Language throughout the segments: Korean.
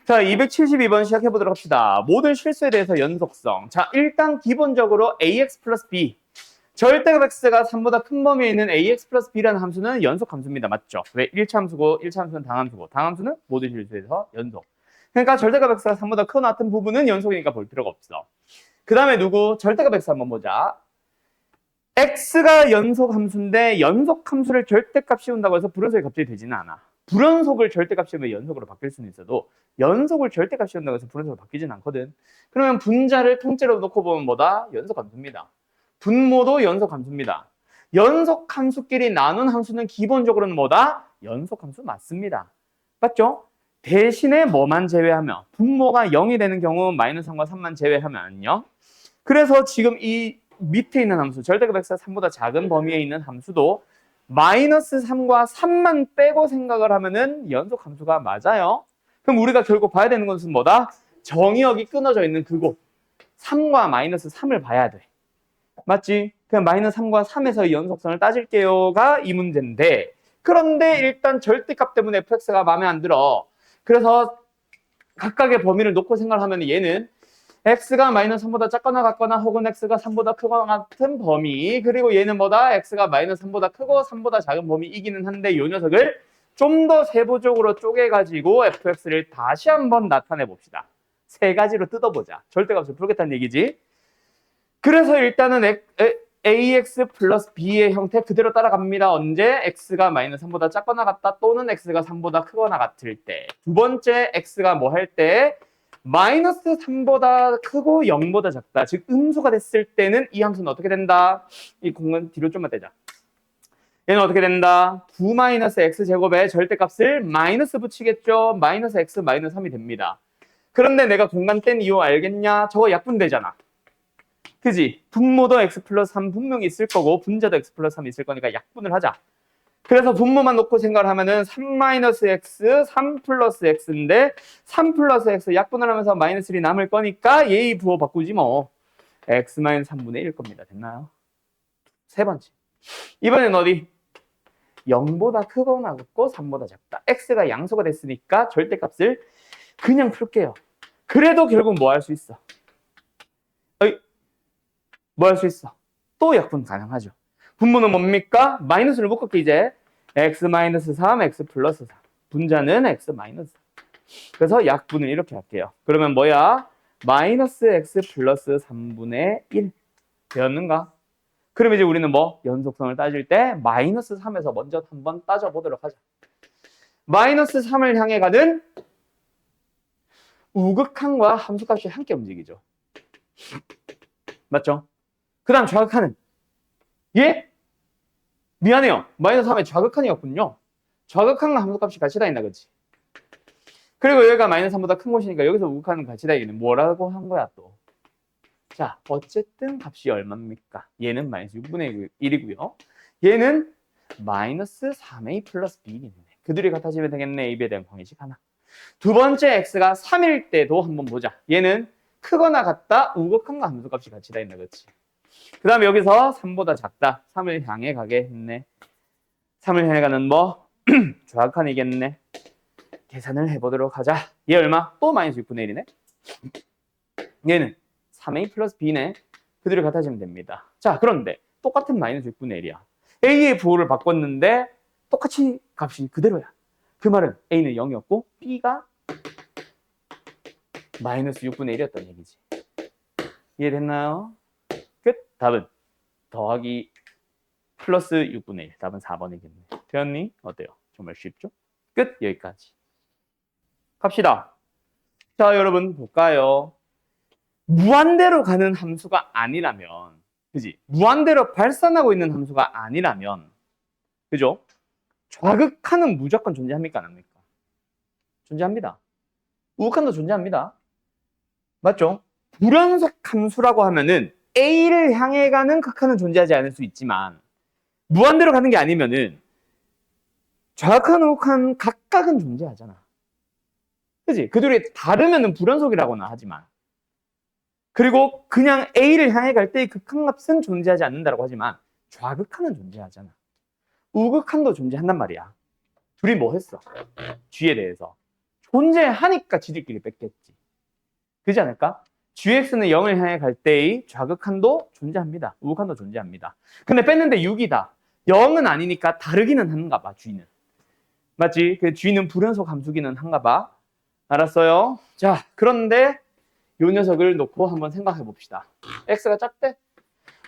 자, 272번 시작해보도록 합시다. 모든 실수에 대해서 연속성. 자, 일단 기본적으로 ax 플러스 b. 절대값 x가 3보다 큰 범위에 있는 ax 플러스 b라는 함수는 연속 함수입니다. 맞죠? 왜? 1차 함수고, 1차 함수는 당함수고, 당함수는 모든 실수에서 연속. 그러니까 절대값 x가 3보다 크고 같은 부분은 연속이니까 볼 필요가 없어. 그 다음에 누구? 절대값 x 한번 보자. x가 연속 함수인데 연속 함수를 절대값 씌운다고 해서 불연속이 갑자기 되지는 않아. 불연속을 절대값 씌우면 연속으로 바뀔 수는 있어도 연속을 절대값 씌운다고 해서 불연속으로 바뀌진 않거든. 그러면 분자를 통째로 놓고 보면 뭐다? 연속 함수입니다. 분모도 연속 함수입니다. 연속 함수끼리 나눈 함수는 기본적으로는 뭐다? 연속 함수 맞습니다. 맞죠? 대신에 뭐만 제외하면 분모가 0이 되는 경우 마이너스 3과 3만 제외하면요. 그래서 지금 이 밑에 있는 함수, 절대값 x가 3보다 작은 범위에 있는 함수도 마이너스 3과 3만 빼고 생각을 하면은 연속 함수가 맞아요. 그럼 우리가 결국 봐야 되는 것은 뭐다? 정의역이 끊어져 있는 그곳 3과 마이너스 3을 봐야 돼. 맞지? 그냥 마이너스 3과 3에서 연속성을 따질게요가 이 문제인데, 그런데 일단 절대값 때문에 fx가 마음에 안 들어. 그래서 각각의 범위를 놓고 생각을 하면 얘는 x가 마이너스 3보다 작거나 같거나 혹은 x가 3보다 크거나 같은 범위, 그리고 얘는 뭐다? x가 마이너스 3보다 크고 3보다 작은 범위이기는 한데 이 녀석을 좀 더 세부적으로 쪼개가지고 fx를 다시 한번 나타내 봅시다. 세 가지로 뜯어보자. 절대값을 풀겠다는 얘기지. 그래서 일단은 ax 플러스 b의 형태 그대로 따라갑니다. 언제? x가 마이너스 3보다 작거나 같다 또는 x가 3보다 크거나 같을 때. 두 번째 x가 뭐 할 때? 마이너스 3보다 크고 0보다 작다. 즉 음수가 됐을 때는 이 함수는 어떻게 된다? 이 공은 뒤로 좀만 떼자. 얘는 어떻게 된다? 9 마이너스 x제곱에 절대값을 마이너스 붙이겠죠. 마이너스 x 마이너스 3이 됩니다. 그런데 내가 공간 뗀 이유 알겠냐? 저거 약분되잖아. 그지? 분모도 x 플러스 3 분명히 있을 거고 분자도 x 플러스 3 있을 거니까 약분을 하자. 그래서 분모만 놓고 생각을 하면은 3-x, 3 플러스 x인데 3 플러스 x 약분을 하면서 마이너스 1이 남을 거니까 예의 부호 바꾸지 뭐. x 마이너스 3분의 1일 겁니다. 됐나요? 세 번째. 이번엔 어디? 0보다 크거나 같고 3보다 작다. x가 양수가 됐으니까 절대값을 그냥 풀게요. 그래도 결국 뭐 할 수 있어? 뭐 할 수 있어? 또 약분 가능하죠. 분모는 뭡니까? 마이너스를 묶을게 이제. x 마이너스 3, x 플러스 4. 분자는 x 마이너스 4. 그래서 약분을 이렇게 할게요. 그러면 뭐야? 마이너스 x 플러스 3분의 1 되었는가? 그럼 이제 우리는 뭐? 연속성을 따질 때 마이너스 3에서 먼저 한번 따져보도록 하자. 마이너스 3을 향해 가는 우극한과 함수값이 함께 움직이죠. 맞죠? 그 다음 좌극한은? 예? 미안해요. 마이너스 3에 좌극한이었군요. 좌극한과 함수값이 같이 다닌다, 그치? 그리고 여기가 마이너스 3보다 큰 곳이니까 여기서 우극한은 같이 다니는 뭐라고 한 거야, 또? 자, 어쨌든 값이 얼마입니까? 얘는 마이너스 6분의 1이고요. 얘는 마이너스 3a 플러스 b겠네. 그들이 같아지면 되겠네. ab에 대한 방정식 하나. 두 번째 x가 3일 때도 한번 보자. 얘는 크거나 같다, 우극한과 함수값이 같이 다닌다, 그치? 그 다음에 여기서 3보다 작다. 3을 향해 가게 했네. 3을 향해 가는 뭐? 좌극한이겠네. 계산을 해보도록 하자. 얘 얼마? 또 마이너스 6분의 1이네. 얘는 3a 플러스 b네. 그들이 같아지면 됩니다. 자, 그런데 똑같은 마이너스 6분의 1이야. a의 부호를 바꿨는데 똑같이 값이 그대로야. 그 말은 a는 0이었고 b가 마이너스 6분의 1이었다는 얘기지. 이해됐나요? 끝. 답은 더하기 플러스 6분의 1. 답은 4번이겠네. 되었니? 어때요? 정말 쉽죠? 끝. 여기까지. 갑시다. 자, 여러분 볼까요? 무한대로 가는 함수가 아니라면, 그지? 무한대로 발산하고 있는 함수가 아니라면, 그죠? 좌극한은 무조건 존재합니까? 안 합니까? 존재합니다. 우극한도 존재합니다. 맞죠? 불연속 함수라고 하면은 A를 향해 가는 극한은 존재하지 않을 수 있지만 무한대로 가는 게 아니면은 좌극한, 우극한 각각은 존재하잖아. 그지? 그들이 다르면은 불연속이라고나 하지만 그리고 그냥 A를 향해 갈 때의 극한값은 존재하지 않는다고 하지만 좌극한은 존재하잖아. 우극한도 존재한단 말이야. 둘이 뭐 했어? G에 대해서 존재하니까 지들끼리 뺐겠지. 그렇지 않을까? gx는 0을 향해 갈 때의 좌극한도 존재합니다. 우극한도 존재합니다. 근데 뺐는데 6이다. 0은 아니니까 다르기는 한가 봐, g는. 맞지? 그 g는 불연속 함수기는 한가 봐. 알았어요? 자, 그런데 요 녀석을 놓고 한번 생각해 봅시다. x가 작대?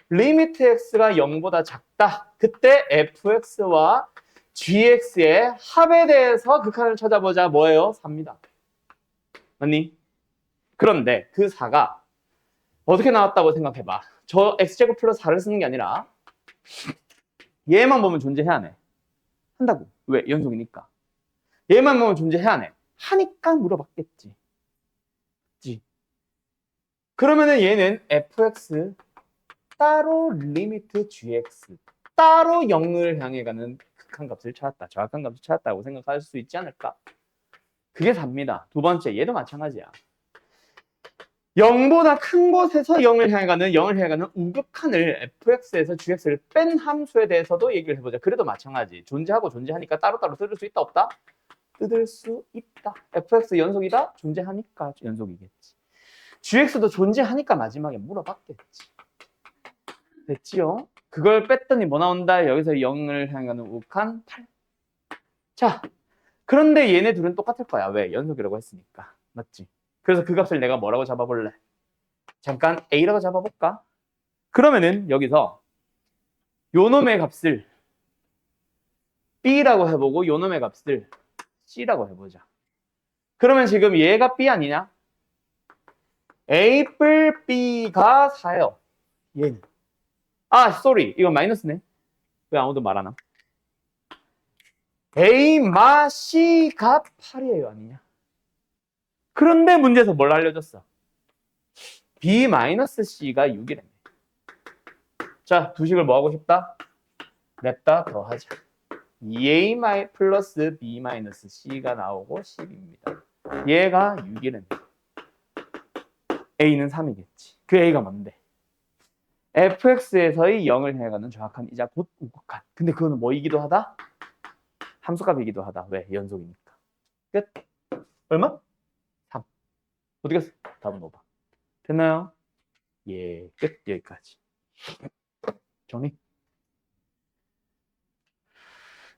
리미트 x가 0보다 작다. 그때 fx와 gx의 합에 대해서 극한을 찾아보자. 뭐예요? 4입니다. 맞니? 그런데 그 4가 어떻게 나왔다고 생각해봐. 저 x제곱 플러스 4를 쓰는 게 아니라 얘만 보면 존재해야 하네. 한다고. 왜? 연속이니까. 얘만 보면 존재해야 하네. 하니까 물어봤겠지. 그치? 그러면은 얘는 fx 따로 리미트 gx 따로 0을 향해 가는 극한 값을 찾았다. 정확한 값을 찾았다고 생각할 수 있지 않을까? 그게 4입니다. 두 번째, 얘도 마찬가지야. 0보다 큰 곳에서 0을 향해 가는 우극한을 fx에서 gx를 뺀 함수에 대해서도 얘기를 해보자. 그래도 마찬가지. 존재하고 존재하니까 따로따로 뜯을 수 있다 없다? 뜯을 수 있다. fx 연속이다? 존재하니까 연속이겠지. gx도 존재하니까 마지막에 물어봤겠지. 됐지요? 그걸 뺐더니 뭐 나온다? 여기서 0을 향해 가는 우극한 8. 자, 그런데 얘네 둘은 똑같을 거야. 왜? 연속이라고 했으니까. 맞지? 그래서 그 값을 내가 뭐라고 잡아볼래? 잠깐 A라고 잡아볼까? 그러면은 여기서 요 놈의 값을 B라고 해보고 요 놈의 값을 C라고 해보자. 그러면 지금 얘가 B 아니냐? A 뿔 B가 4요. 얘는. 아, 쏘리. 이건 마이너스네. 왜 아무도 말 안 함? A 마 C가 8이에요. 아니냐? 그런데 문제에서 뭘 알려줬어? B-C가 6이래. 자, 두 식을 뭐 하고 싶다? 냅다 더하자. 2A 플러스 B-C가 나오고 10입니다. 얘가 6이래. A는 3이겠지. 그 A가 뭔데? fx에서의 0을 향해가는 정확한 이자 곧 우극한. 근데 그거는 뭐이기도 하다? 함수값이기도 하다. 왜? 연속이니까. 끝. 얼마? 3. 어디 갔어? 답은 5번. 됐나요? 예, 끝. 여기까지. 정리.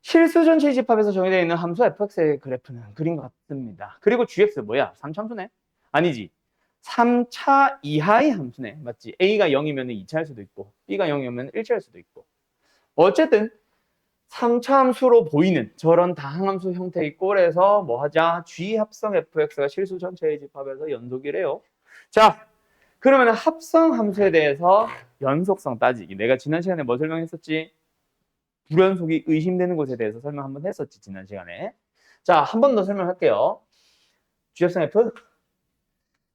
실수 전체 집합에서 정의되어 있는 함수 fx의 그래프는 그린 것 같습니다. 그리고 gx 뭐야? 3차함수네? 아니지. 3차 이하의 함수네. 맞지? a가 0이면 2차일 수도 있고 b가 0이면 1차일 수도 있고. 어쨌든 3차 함수로 보이는 저런 다항함수 형태의 꼴에서 뭐 하자? g 합성 fx가 실수 전체의 집합에서 연속이래요. 자, 그러면 합성 함수에 대해서 연속성 따지기. 내가 지난 시간에 뭐 설명했었지? 불연속이 의심되는 것에 대해서 설명 한번 했었지, 지난 시간에. 자, 한 번 더 설명할게요. G합성 F.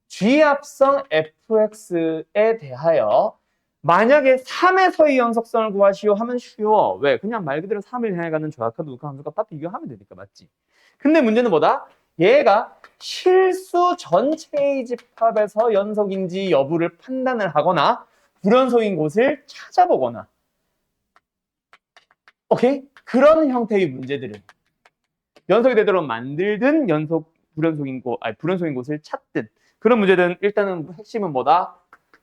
G합성 fx에 대하여 만약에 3에서의 연속성을 구하시오 하면 쉬워. 왜? 그냥 말 그대로 3을 향해 가는 정확한 우극한 함수가 딱 비교하면 되니까, 맞지? 근데 문제는 뭐다? 얘가 실수 전체의 집합에서 연속인지 여부를 판단을 하거나 불연속인 곳을 찾아보거나, 오케이? 그런 형태의 문제들은 연속이 되도록 만들든 불연속인 곳을 찾든 그런 문제들은 일단은 핵심은 뭐다?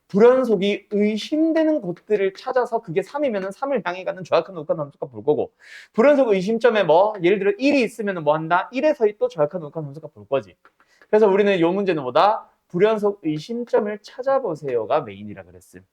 불연속이 의심되는 곳들을 찾아서 그게 3이면 3을 향해 가는 정확한 우극한 함수가 볼 거고, 불연속 의심점에 뭐 예를 들어 1이 있으면 뭐 한다? 1에서의 또 정확한 우극한 함수가 볼 거지. 그래서 우리는 이 문제는 뭐다? 불연속 의심점을 찾아보세요가 메인이라 그랬음.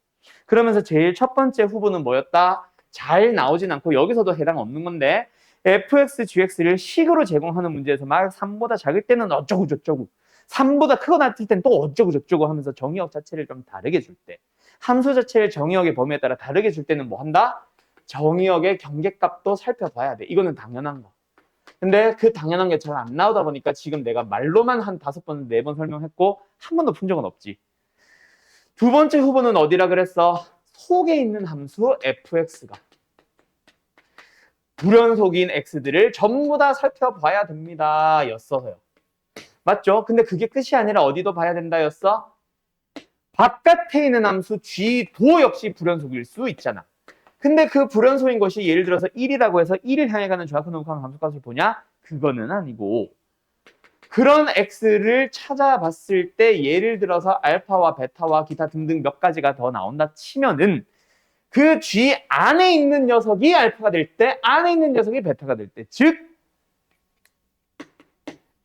그러면서 제일 첫 번째 후보는 뭐였다? 잘 나오진 않고 여기서도 해당 없는 건데, fx, gx를 식으로 제공하는 문제에서 막 3보다 작을 때는 어쩌고 저쩌고, 3보다 크거나 같을 때는 또 어쩌고 저쩌고 하면서 정의역 자체를 좀 다르게 줄 때, 함수 자체를 정의역의 범위에 따라 다르게 줄 때는 뭐 한다? 정의역의 경계값도 살펴봐야 돼. 이거는 당연한 거. 근데 그 당연한 게 잘 안 나오다 보니까 지금 내가 말로만 한 5번, 4번 설명했고 한 번도 푼 적은 없지. 두 번째 후보는 어디라 그랬어? 속에 있는 함수 fx가 불연속인 x들을 전부 다 살펴봐야 됩니다 였어요. 맞죠? 근데 그게 끝이 아니라 어디도 봐야 된다 였어? 바깥에 있는 함수 g도 역시 불연속일 수 있잖아. 근데 그 불연속인 것이 예를 들어서 1이라고 해서 1을 향해 가는 정확한 우극한 함수값을 보냐? 그거는 아니고 그런 x를 찾아봤을 때 예를 들어서 알파와 베타와 기타 등등 몇 가지가 더 나온다 치면은 그 G 안에 있는 녀석이 알파가 될 때, 안에 있는 녀석이 베타가 될 때, 즉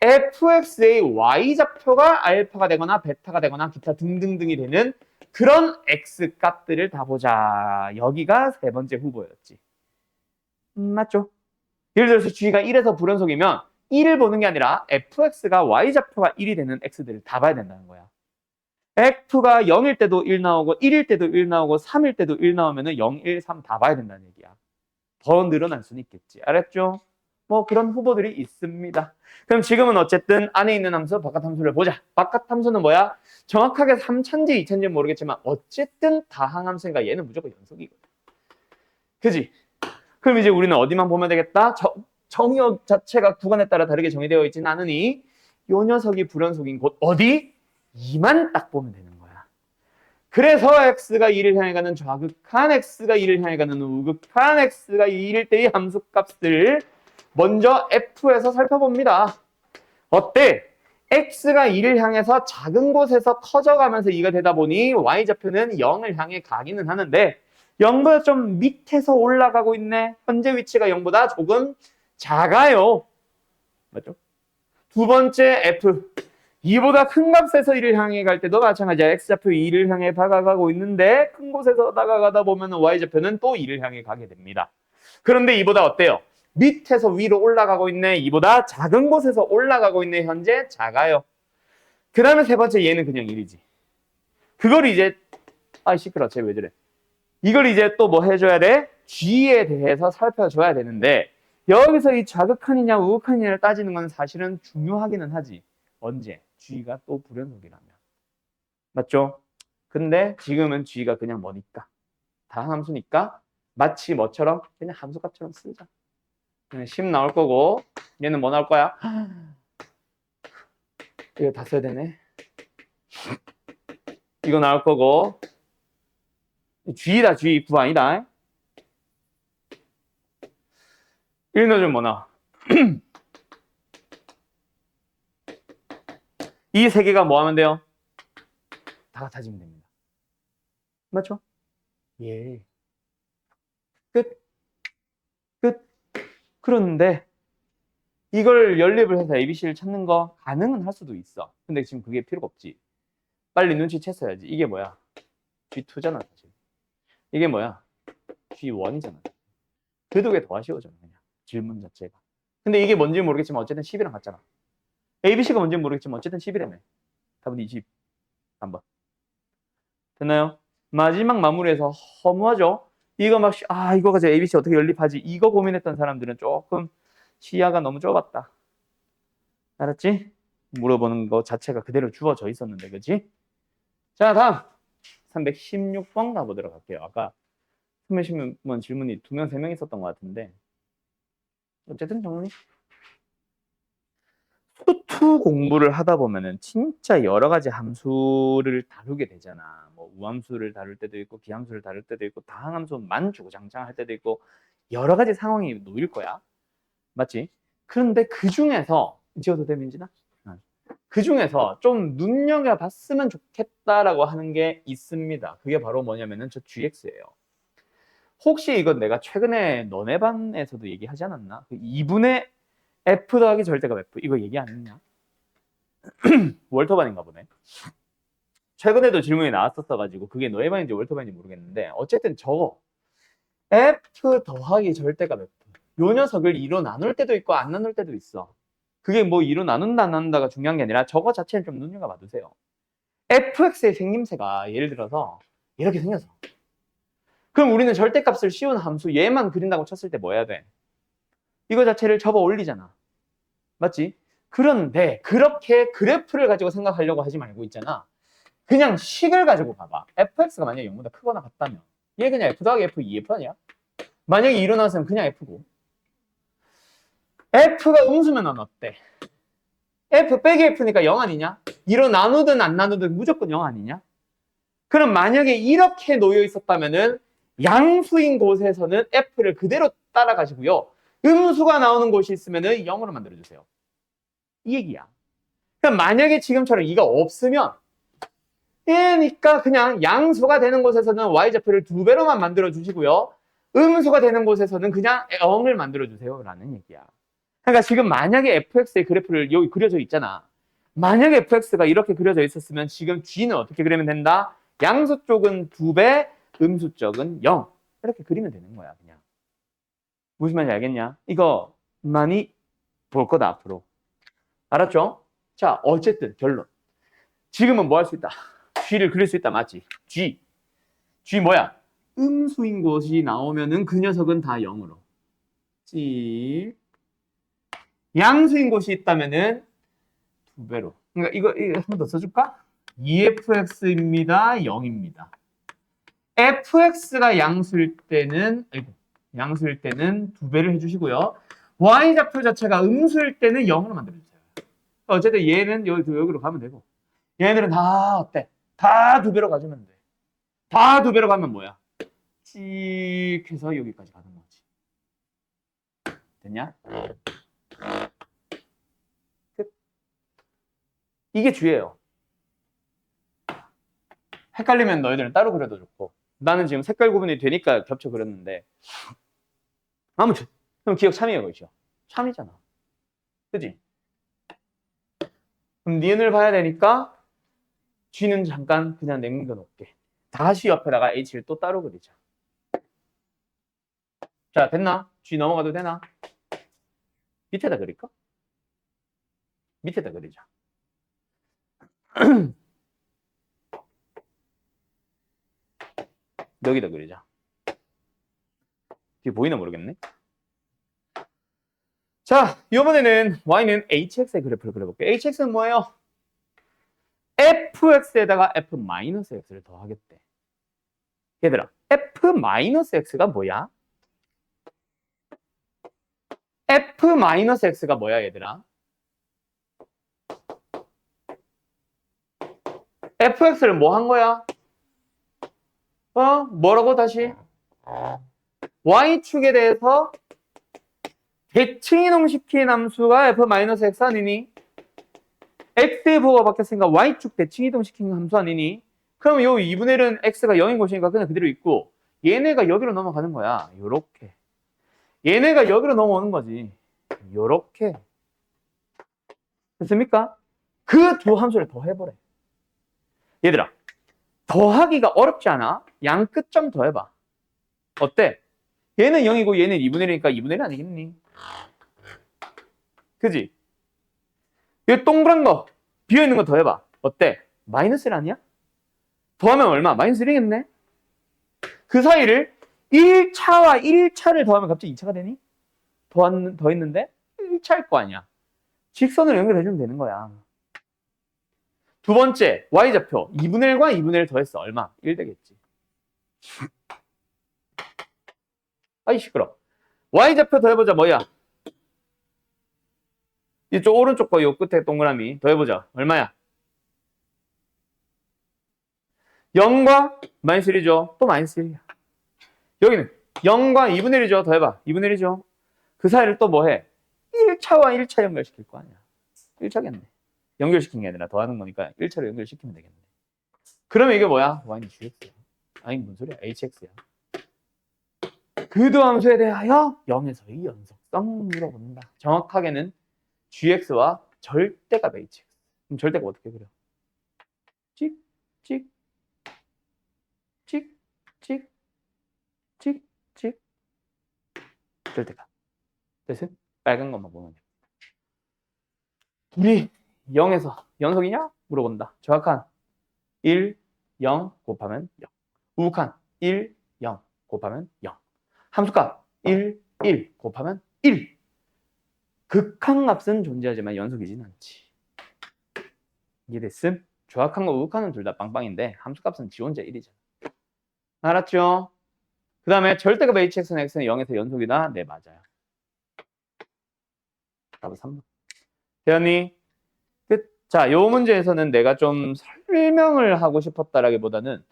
fx의 y좌표가 알파가 되거나 베타가 되거나 기타 등등등이 되는 그런 x 값들을 다 보자. 여기가 세 번째 후보였지. 맞죠? 예를 들어서 G가 1에서 불연속이면 1을 보는 게 아니라 fx가 y좌표가 1이 되는 x들을 다 봐야 된다는 거야. f가 0일 때도 1 나오고 1일 때도 1 나오고 3일 때도 1 나오면 0, 1, 3 다 봐야 된다는 얘기야. 더 늘어날 수는 있겠지. 알았죠? 뭐 그런 후보들이 있습니다. 그럼 지금은 어쨌든 안에 있는 함수, 바깥 함수를 보자. 바깥 함수는 뭐야? 정확하게 3차인지 2차인지는 모르겠지만 어쨌든 다항함수니까 얘는 무조건 연속이거든. 그지? 그럼 이제 우리는 어디만 보면 되겠다? 정의역 자체가 구간에 따라 다르게 정의되어 있지는 않으니 요 녀석이 불연속인 곳 어디? 2만 딱 보면 되는 거야. 그래서 x가 2를 향해 가는 좌극한 x가 2를 향해 가는 우극한 x가 2일 때의 함수값을 먼저 f에서 살펴봅니다. 어때? x가 2를 향해서 작은 곳에서 커져가면서 2가 되다 보니 y좌표는 0을 향해 가기는 하는데 0보다 좀 밑에서 올라가고 있네. 현재 위치가 0보다 조금 작아요. 맞죠? 두 번째 f. 2보다 큰 값에서 1을 향해 갈 때도 마찬가지야. x좌표 2를 향해 다가가고 있는데 큰 곳에서 다가가다 보면 y좌표는 또 2를 향해 가게 됩니다. 그런데 2보다 어때요? 밑에서 위로 올라가고 있네. 2보다 작은 곳에서 올라가고 있네. 현재 작아요. 그 다음에 세 번째 얘는 그냥 1이지. 그걸 이제 시끄러. 쟤 왜 저래. 이걸 이제 또 뭐 해줘야 돼? G에 대해서 살펴줘야 되는데 여기서 이 좌극한이냐 우극한이냐를 따지는 건 사실은 중요하기는 하지. 언제? G가 또 불연속이라면. 맞죠? 근데 지금은 G가 그냥 뭐니까? 다항함수니까 마치 뭐처럼? 그냥 함수값처럼 쓰자. 10 나올 거고 얘는 뭐 나올 거야? 이거 다 써야 되네. 이거 나올 거고 G다 G, 9 아니다. 1 넣어주면 뭐 나와? 이 세 개가 뭐 하면 돼요? 다 같아지면 됩니다. 맞죠? 예. 끝. 끝. 그런데 이걸 연립을 해서 ABC를 찾는 거 가능은 할 수도 있어. 근데 지금 그게 필요가 없지. 빨리 눈치챘어야지. 이게 뭐야? G2잖아, 사실. 이게 뭐야? G1이잖아. 그 두 개 더 아쉬워져, 그냥. 질문 자체가. 근데 이게 뭔지 모르겠지만 어쨌든 10이랑 같잖아. ABC가 뭔지 모르겠지만 어쨌든 10이라며. 답은 20. 3번. 됐나요? 마지막 마무리해서 허무하죠? 이거 막, 이거 가지고 ABC 어떻게 연립하지? 이거 고민했던 사람들은 조금 시야가 너무 좁았다. 알았지? 물어보는 거 자체가 그대로 주어져 있었는데, 그치? 자, 다음. 316번 가보도록 할게요. 아까 316번 질문이 2명, 3명 있었던 것 같은데. 어쨌든 정리. 수투 공부를 하다 보면은 진짜 여러 가지 함수를 다루게 되잖아. 뭐 우함수를 다룰 때도 있고 기함수를 다룰 때도 있고 다항함수만 주구장창 할 때도 있고 여러 가지 상황이 놓일 거야. 맞지? 그런데 그 중에서 지어도 돼 민진아? 그 중에서 좀 눈여겨봤으면 좋겠다라고 하는 게 있습니다. 그게 바로 뭐냐면은 저 GX예요. 혹시 이건 내가 최근에 너네 반에서도 얘기하지 않았나? 그 2분의 F 더하기 절대값 F 이거 얘기 안 했냐? 월터반인가 보네. 최근에도 질문이 나왔었어가지고 그게 너의 반인지 월터반인지 모르겠는데 어쨌든 저거 F 더하기 절대값 F 요 녀석을 2로 나눌 때도 있고 안 나눌 때도 있어. 그게 뭐 2로 나눈다 안 나눈다가 중요한 게 아니라 저거 자체를 좀 눈여겨봐 두세요. fx의 생김새가 예를 들어서 이렇게 생겼어. 그럼 우리는 절대값을 씌운 함수 얘만 그린다고 쳤을 때 뭐 해야 돼? 이거 자체를 접어 올리잖아. 맞지? 그런데 그렇게 그래프를 가지고 생각하려고 하지 말고 있잖아. 그냥 식을 가지고 봐봐. fx가 만약에 0보다 크거나 같다면 얘 그냥 f 더하기 f 2f 아니야? 만약에 2로 나왔으면 그냥 f고 f가 음수면 어때? f 빼기 f니까 0 아니냐? 2로 나누든 안 나누든 무조건 0 아니냐? 그럼 만약에 이렇게 놓여 있었다면은 양수인 곳에서는 f를 그대로 따라가시고요. 음수가 나오는 곳이 있으면은 0으로 만들어주세요. 이 얘기야. 그럼 만약에 지금처럼 이가 없으면 그러니까 그냥 양수가 되는 곳에서는 y좌표를 2배로만 만들어 주시고요. 음수가 되는 곳에서는 그냥 0을 만들어 주세요 라는 얘기야. 그러니까 지금 만약에 fx의 그래프를 여기 그려져 있잖아. 만약에 fx가 이렇게 그려져 있었으면 지금 g는 어떻게 그리면 된다? 양수 쪽은 2배, 음수 쪽은 0. 이렇게 그리면 되는 거야 그냥. 무슨 말인지 알겠냐? 이거 많이 볼 거다 앞으로. 알았죠? 자, 어쨌든 결론. 지금은 뭐 할 수 있다? g를 그릴 수 있다, 맞지? g 뭐야? 음수인 곳이 나오면은 그 녀석은 다 0으로. g 양수인 곳이 있다면은 2배로. 그러니까 이거 한 번 더 써줄까? 2fx입니다. 0입니다. fx가 양수일 때는 양수일 때는 2배를 해주시고요. y좌표 자체가 음수일 때는 0으로 만들어주세요. 어쨌든 얘는 여기로 가면 되고 얘네들은 다 어때? 다 2배로 가주면 돼. 다 2배로 가면 뭐야? 찍 해서 여기까지 가는 거지. 됐냐? 끝. 이게 주예요. 헷갈리면 너희들은 따로 그려도 좋고 나는 지금 색깔 구분이 되니까 겹쳐 그렸는데 아무튼 그럼 기억 참이에요, 그렇죠? 참이잖아. 그지? 그럼 니은을 봐야 되니까 G는 잠깐 그냥 남겨놓게. 다시 옆에다가 H를 또 따로 그리자. 자, 됐나? G 넘어가도 되나? 밑에다 그릴까? 밑에다 그리자. 여기다 그리자. 뒤에 보이나 모르겠네. 자, 이번에는 Y는 HX의 그래프를 그려볼게요. HX는 뭐예요? fx에다가 f-x를 더하겠대. 얘들아, f-x가 뭐야? f-x가 뭐야, 얘들아? fx를 뭐 한 거야? 뭐라고 다시? y축에 대해서 대칭이동시킨 함수가 f-x 아니니? x의 부호가 바뀌었으니까 y축 대칭이동시킨 함수 아니니? 그럼 요 2분의 1은 x가 0인 것이니까 그냥 그대로 있고 얘네가 여기로 넘어가는 거야. 요렇게. 얘네가 여기로 넘어오는 거지. 요렇게. 됐습니까? 그 두 함수를 더해보래. 얘들아, 더하기가 어렵지 않아? 양 끝 좀 더해봐. 어때? 얘는 0이고 얘는 2분의 1이니까 2분의 1 아니겠니? 그지? 이 동그란 거, 비어있는 거 더해봐. 어때? 마이너스 1 아니야? 더하면 얼마? 마이너스 1이겠네? 그 사이를 1차와 1차를 더하면 갑자기 2차가 되니? 더했는데 1차일 거 아니야. 직선을 연결해주면 되는 거야. 두 번째, y좌표. 2분의 1과 2분의 1 더했어. 얼마? 1 되겠지. 아이 시끄러. y좌표 더해보자. 뭐야? 이쪽 오른쪽 거 요 끝에 동그라미 더해보자. 얼마야? 0과 마이너스 1이죠. 또 마이너스 1이야. 여기는 0과 2분의 1이죠. 더해봐. 2분의 1이죠. 그 사이를 또 뭐해? 1차와 1차 연결시킬 거 아니야. 1차겠네. 연결시킨 게 아니라 더하는 거니까 1차로 연결시키면 되겠네. 그러면 이게 뭐야? y는 gx야. 아니 뭔 소리야? hx야. 그 두 함수에 대하여 0에서의 연속성 물어본다. 정확하게는 gx와 절대값 hx. 그럼 절대값 어떻게 그려? 찍, 찍, 찍, 찍, 찍, 찍. 절대값. 됐어? 빨간 것만 보면 돼. 둘이 0에서 연속이냐? 물어본다. 정확한 1, 0 곱하면 0. 우극한 1, 0 곱하면 0. 함수값 1, 1 곱하면 1. 극한값은 존재하지만 연속이진 않지. 이해됐음? 정확한 거 우극한은 둘 다 빵빵인데 함수값은 지 혼자 1이잖아. 알았죠? 그 다음에 절대값 hx는 x는 0에서 연속이다? 네, 맞아요. 답은 3번. 대현이 끝. 자, 요 문제에서는 내가 좀 설명을 하고 싶었다라기보다는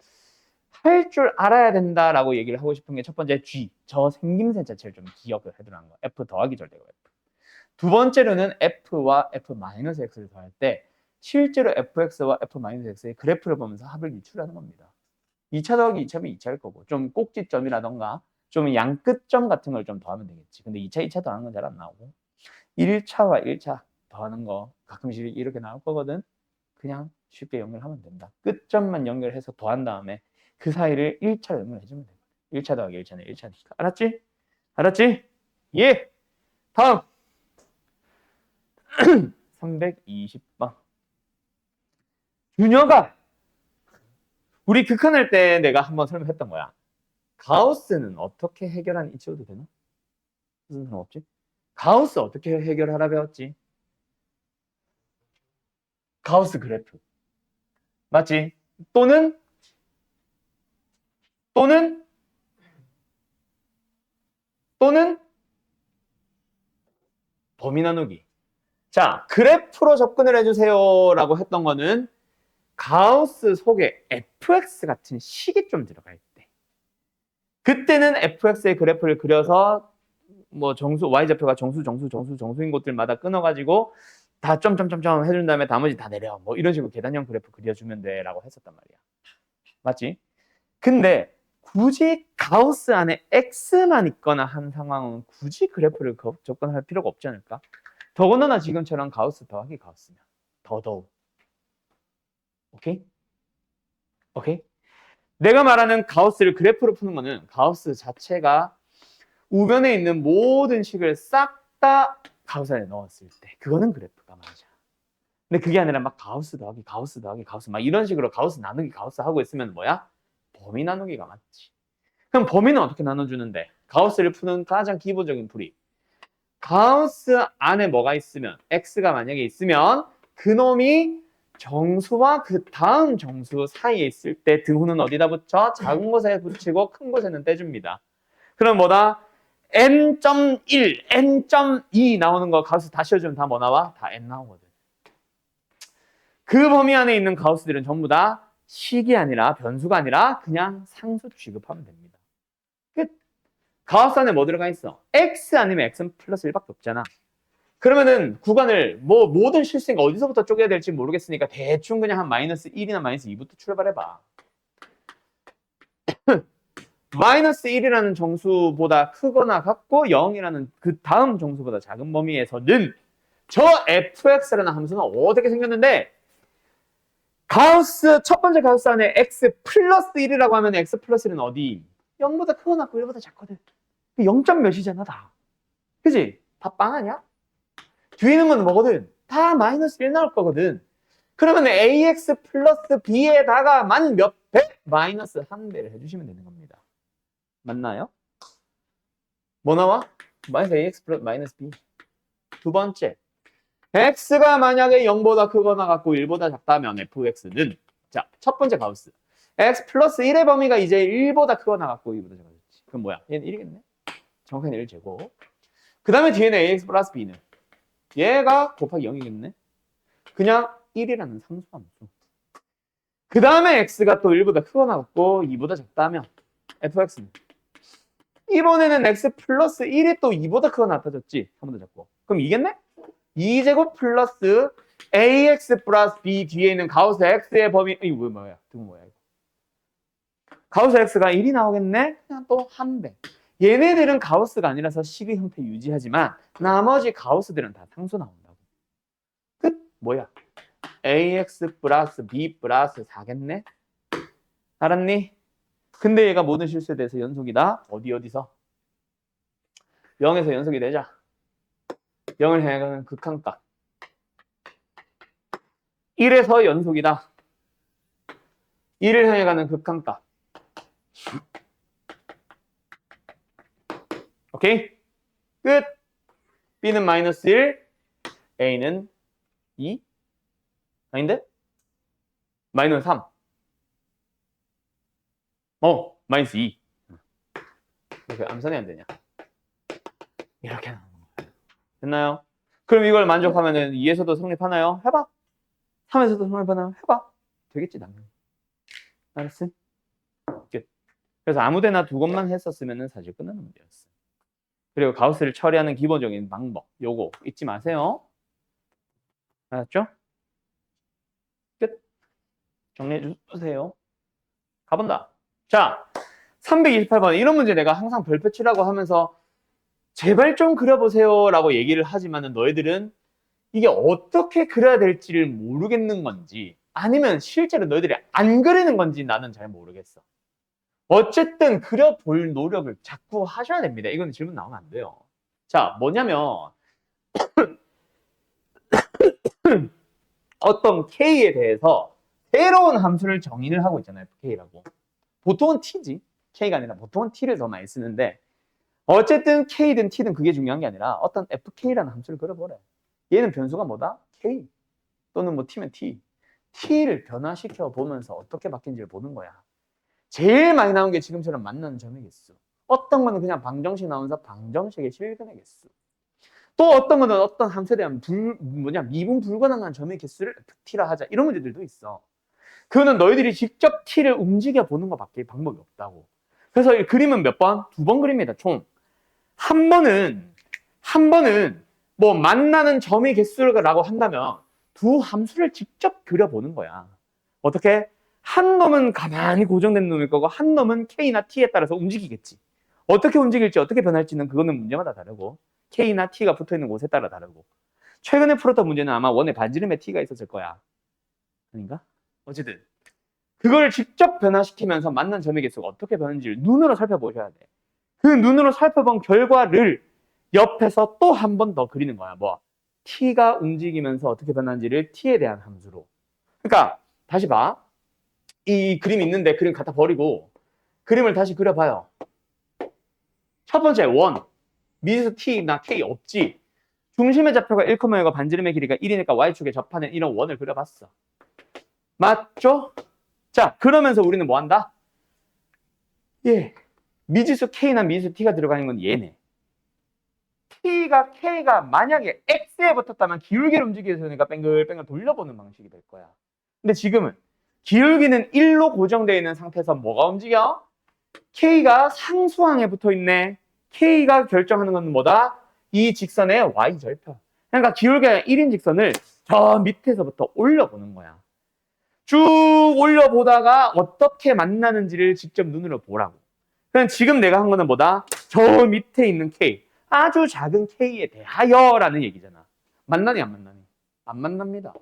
할 줄 알아야 된다라고 얘기를 하고 싶은 게 첫 번째 G, 저 생김새 자체를 좀 기억을 해두라는 거. F 더하기 절대값 F. 두 번째로는 F와 F-X를 더할 때 실제로 fx와 f-x의 그래프를 보면서 합을 유출하는 겁니다. 2차 더하기 2차면 2차일 거고 좀 꼭지점이라던가 좀 양끝점 같은 걸 좀 더하면 되겠지. 근데 2차, 2차 더하는 건 잘 안 나오고 1차와 1차 더하는 거 가끔씩 이렇게 나올 거거든. 그냥 쉽게 연결하면 된다. 끝점만 연결해서 더한 다음에 그 사이를 1차로 연결해주면 돼. 1차 더하기 1차는 1차니까. 알았지? 알았지? 예! 다음! 320번. 균형가! 우리 극한할 때 내가 한번 설명했던 거야. 가우스는 어떻게 해결하는 이치워도 되나? 무슨 상관없지? 가우스 어떻게 해결하라 배웠지? 가우스 그래프. 맞지? 또는 범위 나누기. 자, 그래프로 접근을 해주세요 라고 했던 거는 가우스 속에 fx 같은 식이 좀 들어갈 때 그때는 fx의 그래프를 그려서 뭐 정수, y좌표가 정수인 곳들마다 끊어가지고 다 점점점점 해준 다음에 나머지 다 내려 뭐 이런 식으로 계단형 그래프 그려주면 돼 라고 했었단 말이야. 맞지? 근데 굳이 가우스 안에 x만 있거나 한 상황은 굳이 그래프를 접근할 필요가 없지 않을까? 더군다나 지금처럼 가우스 더하기 가우스면 더더욱. 오케이? 오케이? 내가 말하는 가우스를 그래프로 푸는 거는 가우스 자체가 우변에 있는 모든 식을 싹 다 가우스 안에 넣었을 때 그거는 그래프가 맞아. 근데 그게 아니라 막 가우스 더하기 가우스 더하기 가우스 막 이런 식으로 가우스 나누기 가우스 하고 있으면 뭐야? 범위 나누기가 맞지. 그럼 범위는 어떻게 나눠주는데? 가우스를 푸는 가장 기본적인 풀이 가우스 안에 뭐가 있으면 x가 만약에 있으면 그놈이 정수와 그 다음 정수 사이에 있을 때 등호는 어디다 붙여? 작은 곳에 붙이고 큰 곳에는 떼줍니다. 그럼 뭐다? n.1, n.2 나오는 거 가우스 다 씌워주면 다 뭐 나와? 다 n 나오거든. 그 범위 안에 있는 가우스들은 전부 다 식이 아니라 변수가 아니라 그냥 상수 취급하면 됩니다. 끝. 가우스 안에 뭐 들어가 있어? x 아니면 x는 플러스 1밖에 없잖아. 그러면은 구간을 뭐 모든 실수니까 어디서부터 쪼개야 될지 모르겠으니까 대충 그냥 한 마이너스 1이나 마이너스 2부터 출발해봐. 마이너스 1이라는 정수보다 크거나 같고 0이라는 그 다음 정수보다 작은 범위에서는 저 fx라는 함수는 어떻게 생겼는데 가우스 첫 번째 가우스 안에 x 플러스 1이라고 하면 x 플러스 1은 어디? 0보다 크거나 같고 1보다 작거든. 0점 몇이잖아 다. 그지? 다 빵 아니야? 뒤에 있는 건 뭐거든? 다 마이너스 1 나올 거거든. 그러면 ax 플러스 b에다가 만 몇 배? 마이너스 한 배를 해주시면 되는 겁니다. 맞나요? 뭐 나와? 마이너스 ax 플러스 마이너스 b. 두 번째. x가 만약에 0보다 크거나 같고 1보다 작다면 fx는 자, 첫 번째 가우스. x 플러스 1의 범위가 이제 1보다 크거나 같고 2보다 작아졌지. 그럼 뭐야? 얘는 1이겠네? 정확하게 1 제곱. 그 다음에 뒤에는 ax 플러스 b는 얘가 곱하기 0이겠네? 그냥 1이라는 상수함수. 그 다음에 x가 또 1보다 크거나 같고 2보다 작다면 fx는 이번에는 x 플러스 1이 또 2보다 크거나 같아졌지. 한 번 더 잡고. 그럼 이겠네? 2제곱 플러스 ax 플러스 b 뒤에 있는 가우스 x의 범위 이거 뭐야? 등호 뭐야 이거? 가우스 x가 1이 나오겠네? 그냥 또 한 배. 얘네들은 가우스가 아니라서 식의 형태 유지하지만 나머지 가우스들은 다 상수 나온다고. 끝? 뭐야? ax 플러스 b 플러스 4겠네? 알았니? 근데 얘가 모든 실수에 대해서 연속이다. 어디서? 0에서 연속이 되자. 0을 향하는 극한값. 1에서 연속이다. 1을 향해 가는 극한값. 오케이? 끝. B는 마이너스 1, A는 2. 아닌데? 마이너스 3. 마이너스 2. 왜 암산이 안 되냐? 이렇게 나오는 거예요. 됐나요? 그럼 이걸 만족하면은 2에서도 성립하나요? 해봐. 3에서도 성립하나요? 해봐. 되겠지, 당연히. 알았어? 끝. 그래서 아무데나 두 것만 했었으면 사실 끝나는 문제였어. 그리고 가우스를 처리하는 기본적인 방법, 요거 잊지 마세요. 알았죠? 정리해 주세요. 가본다. 자, 328번. 이런 문제 내가 항상 별표 치라고 하면서 제발 좀 그려보세요 라고 얘기를 하지만은 너희들은 이게 어떻게 그려야 될지를 모르겠는 건지 아니면 실제로 너희들이 안 그리는 건지 나는 잘 모르겠어. 어쨌든 그려볼 노력을 자꾸 하셔야 됩니다. 이건 질문 나오면 안 돼요. 자, 뭐냐면 어떤 K에 대해서 새로운 함수를 정의를 하고 있잖아요. K라고. 보통은 T지. K가 아니라 보통은 T를 더 많이 쓰는데 어쨌든 K든 T든 그게 중요한 게 아니라 어떤 FK라는 함수를 그려보래. 얘는 변수가 뭐다? K. 또는 뭐 T면 T. T를 변화시켜 보면서 어떻게 바뀐지를 보는 거야. 제일 많이 나온 게 지금처럼 만나는 점의 개수. 어떤 거는 그냥 방정식 나오면서 방정식의 실근의 개수. 또 어떤 거는 어떤 함수에 대한 미분 불가능한 점의 개수를 FT라 하자. 이런 문제들도 있어. 그거는 너희들이 직접 T를 움직여 보는 것밖에 방법이 없다고. 그래서 이 그림은 몇 번? 2번 그립니다. 총. 한 번은 뭐 만나는 점의 개수라고 한다면 두 함수를 직접 그려보는 거야. 어떻게? 한 놈은 가만히 고정된 놈일 거고 한 놈은 K나 T에 따라서 움직이겠지. 어떻게 움직일지 어떻게 변할지는 그거는 문제마다 다르고 K나 T가 붙어있는 곳에 따라 다르고 최근에 풀었던 문제는 아마 원에 반지름에 T가 있었을 거야. 아닌가? 어쨌든 그걸 직접 변화시키면서 만난 점의 개수가 어떻게 변하는지를 눈으로 살펴보셔야 돼. 그 눈으로 살펴본 결과를 옆에서 또 한 번 더 그리는 거야. 뭐 T가 움직이면서 어떻게 변하는지를 T에 대한 함수로. 그러니까 다시 봐. 이 그림 있는데 그림 갖다 버리고 그림을 다시 그려봐요. 첫 번째 원. 미지수 T나 K 없지. 중심의 좌표가 1,1고 반지름의 길이가 1이니까 Y축에 접하는 이런 원을 그려봤어. 맞죠? 자, 그러면서 우리는 뭐 한다? 예. 미지수 K나 미지수 T가 들어가는 건 얘네. K가 만약에 X에 붙었다면 기울기를 움직여서 그러니까 뱅글뱅글 돌려보는 방식이 될 거야. 근데 지금은 기울기는 1로 고정되어 있는 상태에서 뭐가 움직여? K가 상수항에 붙어 있네. K가 결정하는 건 뭐다? 이 직선의 Y절편. 그러니까 기울기가 1인 직선을 저 밑에서부터 올려보는 거야. 쭉 올려보다가 어떻게 만나는지를 직접 눈으로 보라고. 그럼 지금 내가 한 거는 뭐다? 저 밑에 있는 K. 아주 작은 K에 대하여라는 얘기잖아. 만나니 안 만나니? 안 만납니다.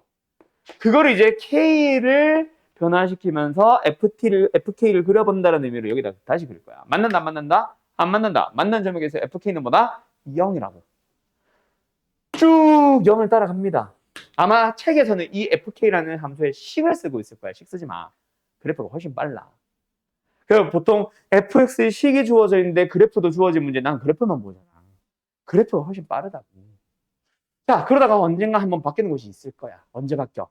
그거를 이제 K를 변화시키면서 FK를 그려본다는 의미로 여기다 다시 그릴 거야. 만난다, 안 만난다? 안 만난다. 만난 점에서 FK는 뭐다? 0이라고. 쭉 0을 따라갑니다. 아마 책에서는 이 FK라는 함수에 식을 쓰고 있을 거야. 식 쓰지 마. 그래프가 훨씬 빨라. 그래서 보통 fx의 식이 주어져 있는데 그래프도 주어진 문제 난 그래프만 보잖아. 그래프가 훨씬 빠르다고. 자, 그러다가 언젠가 한번 바뀌는 곳이 있을 거야. 언제 바뀌어?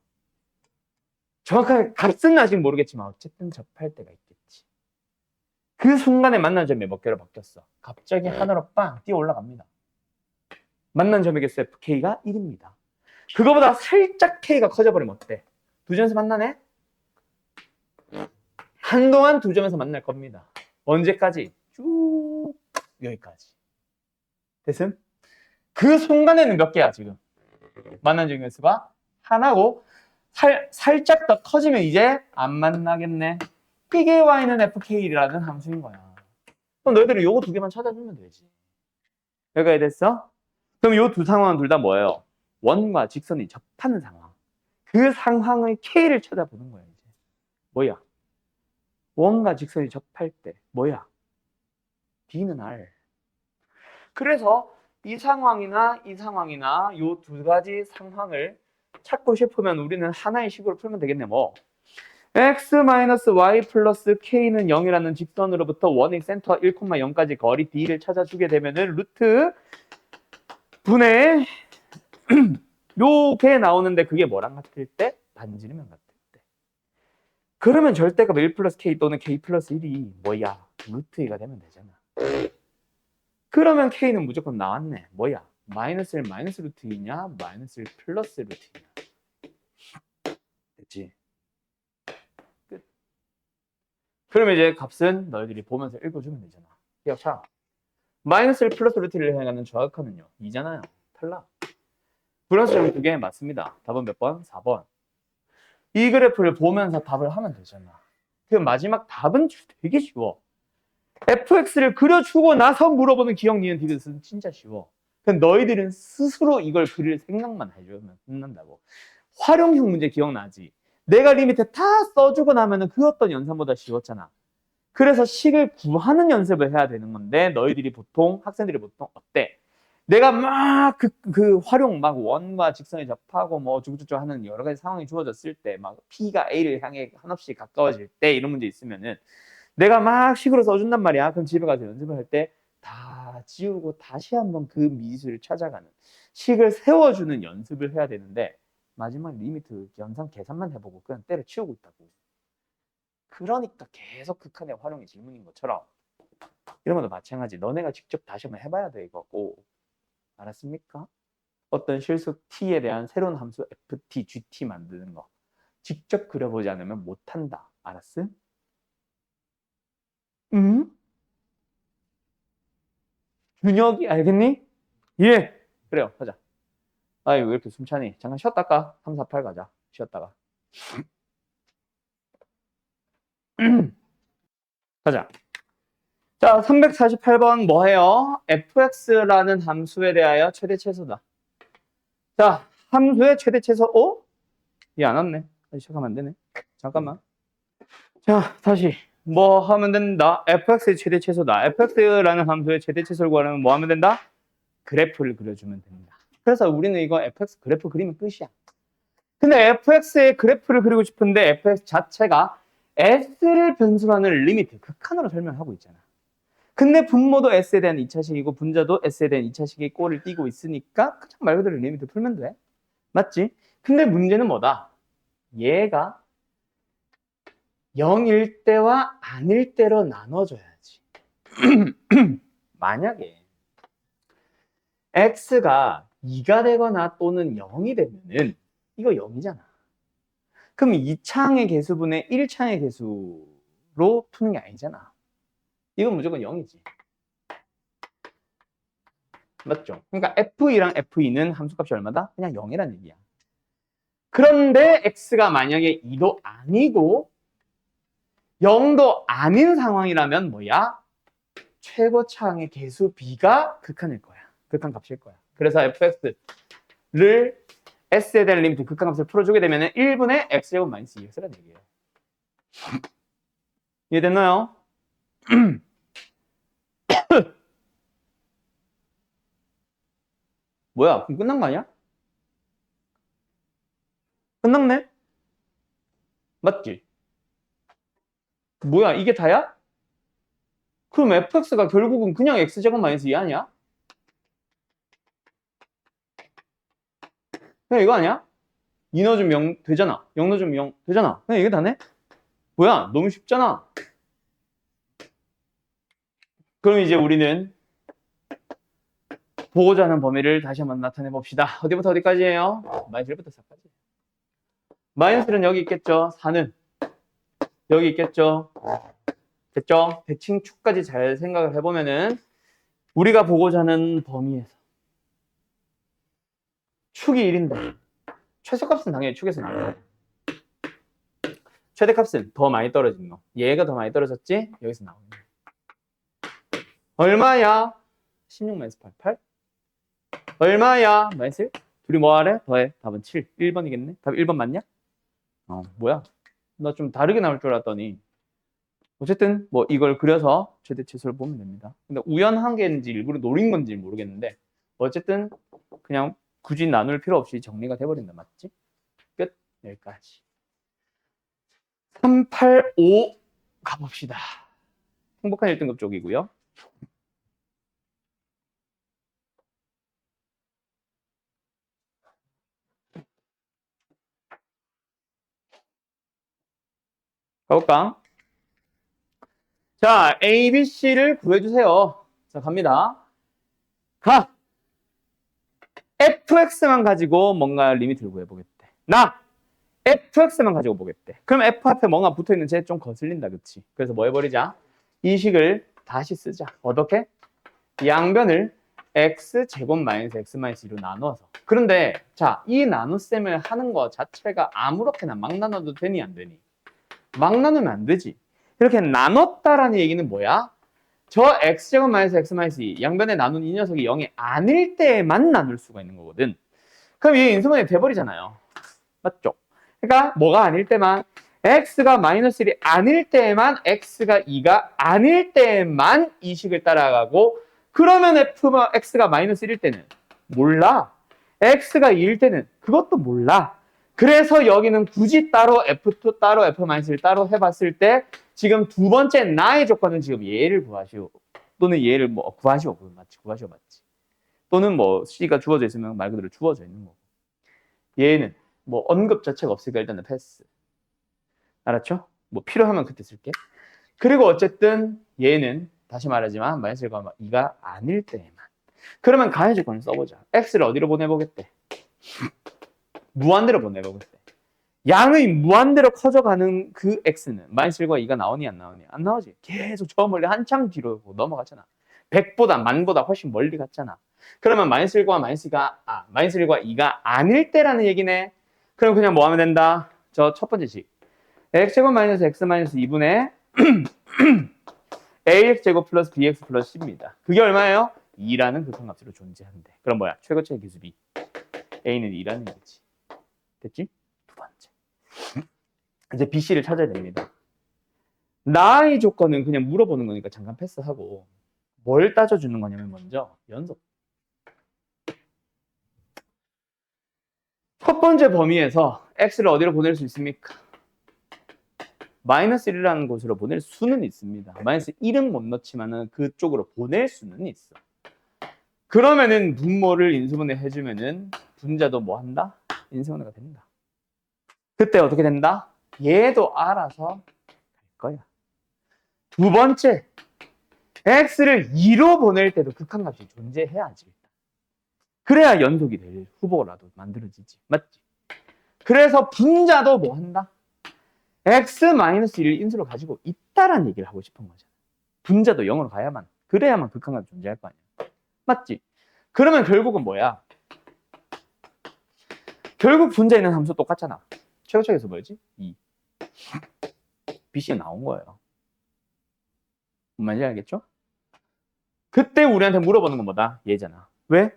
정확하게 값은 아직 모르겠지만 어쨌든 접할 때가 있겠지. 그 순간에 만난 점이 몇 개로 바뀌었어. 갑자기 하나로 빵 뛰어 올라갑니다. 만난 점의 개수 fk가 1입니다. 그거보다 살짝 k가 커져버리면 어때? 두 점에서 만나네? 한동안 두 점에서 만날 겁니다. 언제까지? 쭉 여기까지. 됐음? 그 순간에는 몇 개야 지금? 만난 점의 개수가 하나고 살짝 더 커지면 이제 안 만나겠네. 이게 y는 fk라는 함수인 거야. 그럼 너희들은 요거 두 개만 찾아주면 되지. 여기까지 됐어? 그럼 요 두 상황은 둘 다 뭐예요? 원과 직선이 접하는 상황. 그 상황의 k를 찾아보는 거야 이제. 뭐야? 원과 직선이 접할 때 뭐야? D는 R. 그래서 이 상황이나 요 두 가지 상황을 찾고 싶으면 우리는 하나의 식으로 풀면 되겠네. 뭐 x-y 플러스 k는 0이라는 직선으로부터 원의 센터 1,0까지 거리 d를 찾아주게 되면은 루트 분의 요게 나오는데 그게 뭐랑 같을 때? 반지름면 같을 때. 그러면 절대값 1 플러스 k 또는 k 플러스 1이 뭐야? 루트 2가 되면 되잖아. 그러면 k는 무조건 나왔네. 뭐야? 마이너스 1 마이너스 루트 2냐? 마이너스 1 플러스 루트 2냐? 됐지? 끝. 그러면 이제 값은 너희들이 보면서 읽어주면 되잖아. 기억차. 마이너스 1 플러스 루트 1을 해가는 좌극하는요. 2잖아요. 탈락. 불완수 점이 두 개 맞습니다. 답은 몇 번? 4번. 이 그래프를 보면서 답을 하면 되잖아. 그 마지막 답은 되게 쉬워. fx를 그려주고 나서 물어보는 기억, 니은, 디귿은 진짜 쉬워. 그럼 너희들은 스스로 이걸 그릴 생각만 해주면 끝난다고. 활용형 문제 기억나지? 내가 리미트 다 써주고 나면은 그 어떤 연산보다 쉬웠잖아. 그래서 식을 구하는 연습을 해야 되는 건데 너희들이 보통 학생들이 보통 어때? 내가 막 그 활용 막 원과 직선에 접하고 뭐 어쩌고저쩌고 하는 여러 가지 상황이 주어졌을 때 막 P가 A를 향해 한없이 가까워질 때 이런 문제 있으면은 내가 막 식으로 써준단 말이야. 그럼 집에 가서 연습을 할 때 다 지우고 다시 한번 그 미수를 찾아가는 식을 세워주는 연습을 해야 되는데 마지막 리미트 연산 계산만 해보고 그냥 때려치우고 있다고. 그러니까 계속 극한의 활용이 질문인 것처럼 이런 것도 마찬가지. 너네가 직접 다시 한번 해봐야 돼 이거 꼭. 알았습니까? 어떤 실수 t에 대한 새로운 함수 ft, gt 만드는 거 직접 그려보지 않으면 못한다. 알았음? 응? 준혁이 알겠니? 예. 그래요. 하자. 아이 왜 이렇게 숨차니? 잠깐 쉬었다 가. 3, 4, 8 가자. 쉬었다가. 가자. 자, 348번 뭐해요? fx라는 함수에 대하여 최대 최소다. 자, 함수의 최대 최소 O? 얘 안 왔네. 다시 시작하면 안 되네. 잠깐만. 자, 다시. 뭐 하면 된다? fx의 최대 최소다. fx라는 함수의 최대 최소를 구하려면 뭐 하면 된다? 그래프를 그려주면 됩니다. 그래서 우리는 이거 fx 그래프 그리면 끝이야. 근데 fx의 그래프를 그리고 싶은데 fx 자체가 s를 변수로 하는 리미트, 극한으로 설명하고 있잖아. 근데 분모도 s에 대한 2차식이고 분자도 s에 대한 2차식의 꼴을 띄고 있으니까 그냥 말 그대로 리미트 풀면 돼. 맞지? 근데 문제는 뭐다? 얘가 0일 때와 아닐 때로 나눠줘야지. 만약에 x가 2가 되거나 또는 0이 되면은 이거 0이잖아. 그럼 2창의 개수분의 1창의 개수로 푸는 게 아니잖아. 이건 무조건 0이지. 맞죠? 그러니까 f2랑 f2는 함수값이 얼마다? 그냥 0이란 얘기야. 그런데 x가 만약에 2도 아니고 0도 아닌 상황이라면 뭐야? 최고차항의 개수 b가 극한일 거야. 극한 값일 거야. 그래서 fx를 s에 대한 리미트 극한값을 풀어주게 되면 1분의 x제곱 마이너스 2x라는 얘기예요. 이해됐나요? 뭐야? 그럼 끝난 거 아니야? 끝났네? 맞지? 뭐야? 이게 다야? 그럼 fx가 결국은 그냥 x제곱 마이너스 2 아니야? 그냥 이거 아니야? 2 넣어주면 0 되잖아. 0 넣어주면 0 되잖아. 그냥 이게 다네? 뭐야? 너무 쉽잖아. 그럼 이제 우리는 보고자 하는 범위를 다시 한번 나타내 봅시다. 어디부터 어디까지예요? 마이너스 1부터 4까지. 마이너스는 여기 있겠죠. 4는 여기 있겠죠. 됐죠? 대칭 축까지 잘 생각을 해보면은 우리가 보고자 하는 범위에서 축이 1인데 최소값은 당연히 축에서 나와요. 최대값은 더 많이 떨어진 거. 얘가 더 많이 떨어졌지? 여기서 나오는 거. 얼마야? 16-88. 얼마야? 마이너스 1? 둘이 뭐 하래? 더해. 답은 7. 1번이겠네? 답 1번 맞냐? 뭐야? 나 좀 다르게 나올 줄 알았더니. 어쨌든 뭐 이걸 그려서 최대 최소를 보면 됩니다. 근데 우연한 게인지 일부러 노린 건지 모르겠는데 어쨌든 그냥 굳이 나눌 필요 없이 정리가 돼버린다. 맞지? 끝. 여기까지. 385 가봅시다. 행복한 1등급 쪽이고요. 가볼까? 자, A, B, C를 구해주세요. 자, 갑니다. 가! fx만 가지고 뭔가 리미트를 구해보겠대. 나! fx만 가지고 보겠대. 그럼 f 앞에 뭔가 붙어있는 쟤 좀 거슬린다, 그치? 그래서 뭐 해버리자? 이 식을 다시 쓰자. 어떻게? 양변을 x제곱 마이너스 x 마이너스 2로 나눠서. 그런데 자, 이 나눗셈을 하는 거 자체가 아무렇게나 막 나눠도 되니 안 되니? 막 나누면 안 되지. 이렇게 나눴다라는 얘기는 뭐야? 저 x제곱 마이너스 x 마이너스 2 양변에 나눈 이 녀석이 0이 아닐 때만 나눌 수가 있는 거거든. 그럼 이게 인수분해 돼버리잖아요. 맞죠? 그러니까 뭐가 아닐 때만 x가 마이너스 1이 아닐 때만 x가 2가 아닐 때만 이 식을 따라가고 그러면 x가 마이너스 1일 때는 몰라. x가 2일 때는 그것도 몰라. 그래서 여기는 굳이 따로 f2 따로 f-1 따로 해봤을 때 지금 두 번째 나의 조건은 지금 얘를 구하시오. 또는 얘를 뭐 구하시오. 맞지? 구하시오 맞지? 또는 뭐 c가 주어져 있으면 말 그대로 주어져 있는 거고. 얘는 뭐 언급 자체가 없으니까 일단은 패스. 알았죠? 뭐 필요하면 그때 쓸게. 그리고 어쨌든 얘는 다시 말하지만 마이너스 1과 2가 아닐 때에만. 그러면 가해 조건을 써보자. x를 어디로 보내보겠대? 무한대로 보내보겠대. 양의 무한대로 커져가는 그 x는 마이너스 1과 2가 나오니 안 나오니? 안 나오지. 계속 저 멀리 한참 뒤로 넘어갔잖아. 100보다 만보다 훨씬 멀리 갔잖아. 그러면 마이너스 1과 마이너스 1과 2가 아닐 때라는 얘기네. 그럼 그냥 뭐 하면 된다? 저 첫 번째 식. x제곱 마이너스 x 마이너스 2분의 ax제곱 플러스 bx 플러스 c입니다. 그게 얼마예요? 2라는 극한값으로 존재한대. 그럼 뭐야? 최고치의 기수비. a는 2라는 얘기지. 됐지? 두 번째. 이제 bc를 찾아야 됩니다. 나의 조건은 그냥 물어보는 거니까 잠깐 패스하고 뭘 따져주는 거냐면 먼저 연속. 첫 번째 범위에서 x를 어디로 보낼 수 있습니까? 마이너스 1이라는 곳으로 보낼 수는 있습니다. 마이너스 1은 못 넣지만은 그쪽으로 보낼 수는 있어. 그러면은 분모를 인수분해 해주면은 분자도 뭐 한다? 인수분해가 된다. 그때 어떻게 된다? 얘도 알아서 갈 거야. 두 번째, x를 2로 보낼 때도 극한값이 존재해야지. 그래야 연속이 될 후보라도 만들어지지. 맞지? 그래서 분자도 뭐 한다? x-1을 인수로 가지고 있다라는 얘기를 하고 싶은 거잖아. 분자도 0으로 가야만, 그래야만 극한값이 존재할 거 아니야. 맞지? 그러면 결국은 뭐야? 결국 분자에 있는 함수 똑같잖아. 최고차에서 뭐였지? 2. BC가 나온 거예요. 뭔 말인지 알겠죠? 그때 우리한테 물어보는 건 뭐다? 얘잖아. 왜?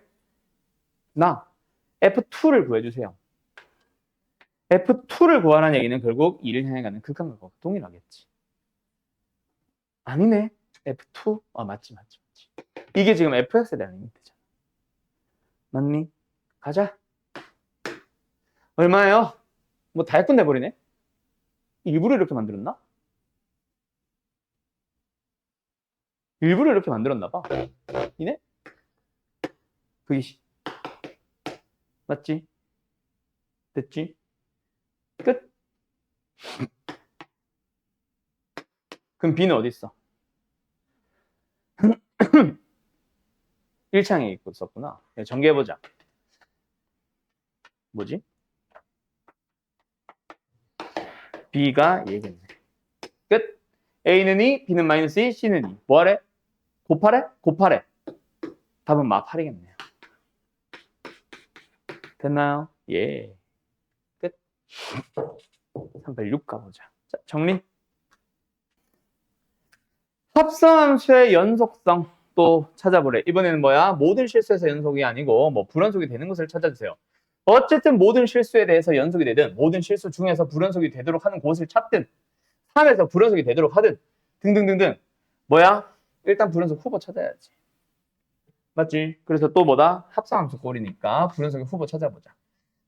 나 F2를 구해주세요. F2를 구하라는 얘기는 결국 2를 향해 가는 극한값과 동일하겠지. 아니네. F2? 맞지. 이게 지금 FX에 대한 의미되잖아. 맞니? 가자. 얼마예요? 뭐 다 했군 내버리네? 일부러 이렇게 만들었나? 일부러 이렇게 만들었나 봐. 이네? 그게 맞지? 됐지? 끝. 그럼 B는 어디 있어? 1창에 있었구나. 전개해보자. 뭐지? B가 얘겠네. 끝. A는 2, B는 마이너스 2, C는 2. 뭐하래? 곱하래? 곱하래. 답은 마팔이겠네요. 됐나요? 예. 끝. 386 가보자. 자, 정리. 합성함수의 연속성 또 찾아보래. 이번에는 뭐야? 모든 실수에서 연속이 아니고 뭐 불연속이 되는 것을 찾아주세요. 어쨌든 모든 실수에 대해서 연속이 되든 모든 실수 중에서 불연속이 되도록 하는 곳을 찾든 3에서 불연속이 되도록 하든 등등등등 뭐야? 일단 불연속 후보 찾아야지. 맞지? 그래서 또 뭐다? 합성함수 꼴이니까 불연속의 후보 찾아보자.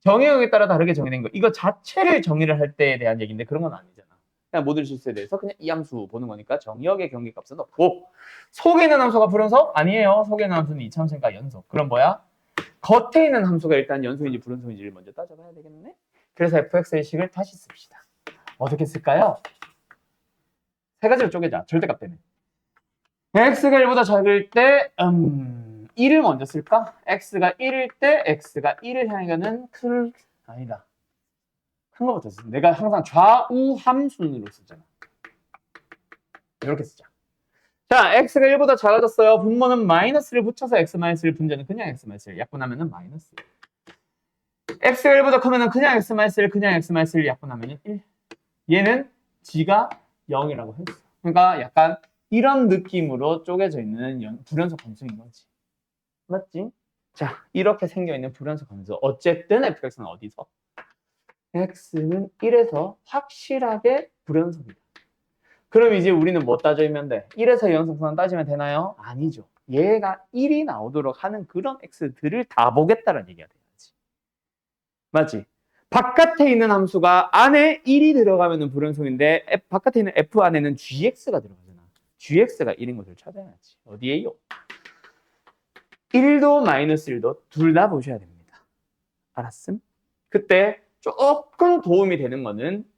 정의역에 따라 다르게 정의된 거. 이거 자체를 정의를 할 때에 대한 얘기인데 그런 건 아니잖아. 그냥 모든 실수에 대해서 그냥 이 함수 보는 거니까 정의역의 경계값은 없고 속에 있는 함수가 불연속? 아니에요. 속에 있는 함수는 이차함수니까 연속. 그럼 뭐야? 겉에 있는 함수가 일단 연속인지 불연속인지를 먼저 따져봐야 되겠네. 그래서 fx의 식을 다시 씁시다. 어떻게 쓸까요? 세 가지로 쪼개자. 절대값 때문에. x가 1보다 작을 때 1을 먼저 쓸까? x가 1일 때 x가 1을 향해 가는 아니다. 큰 거부터 쓰. 내가 항상 좌우 함순으로 쓰잖아. 이렇게 쓰자. 자, x가 1보다 작아졌어요. 분모는 마이너스를 붙여서 x-1, 분자는 그냥 x-1, 약분하면은 마이너스. x가 1보다 크면은 그냥 x-1, 그냥 x-1, 약분하면은 1. 얘는 g가 0이라고 했어. 그러니까 약간 이런 느낌으로 쪼개져 있는 불연속 함수인 거지. 맞지? 자, 이렇게 생겨있는 불연속 함수. 어쨌든 fx는 어디서? x는 1에서 확실하게 불연속이다. 그럼 이제 우리는 뭐 따져면 돼? 1에서 연속선 따지면 되나요? 아니죠. 얘가 1이 나오도록 하는 그런 x들을 다 보겠다는 얘기가 돼야지. 맞지? 바깥에 있는 함수가 안에 1이 들어가면 불연속인데 바깥에 있는 f 안에는 gx가 들어가잖아. gx가 1인 것을 찾아야지. 어디에요? 1도 마이너스 1도 둘 다 보셔야 됩니다. 알았음? 그때 조금 도움이 되는 거는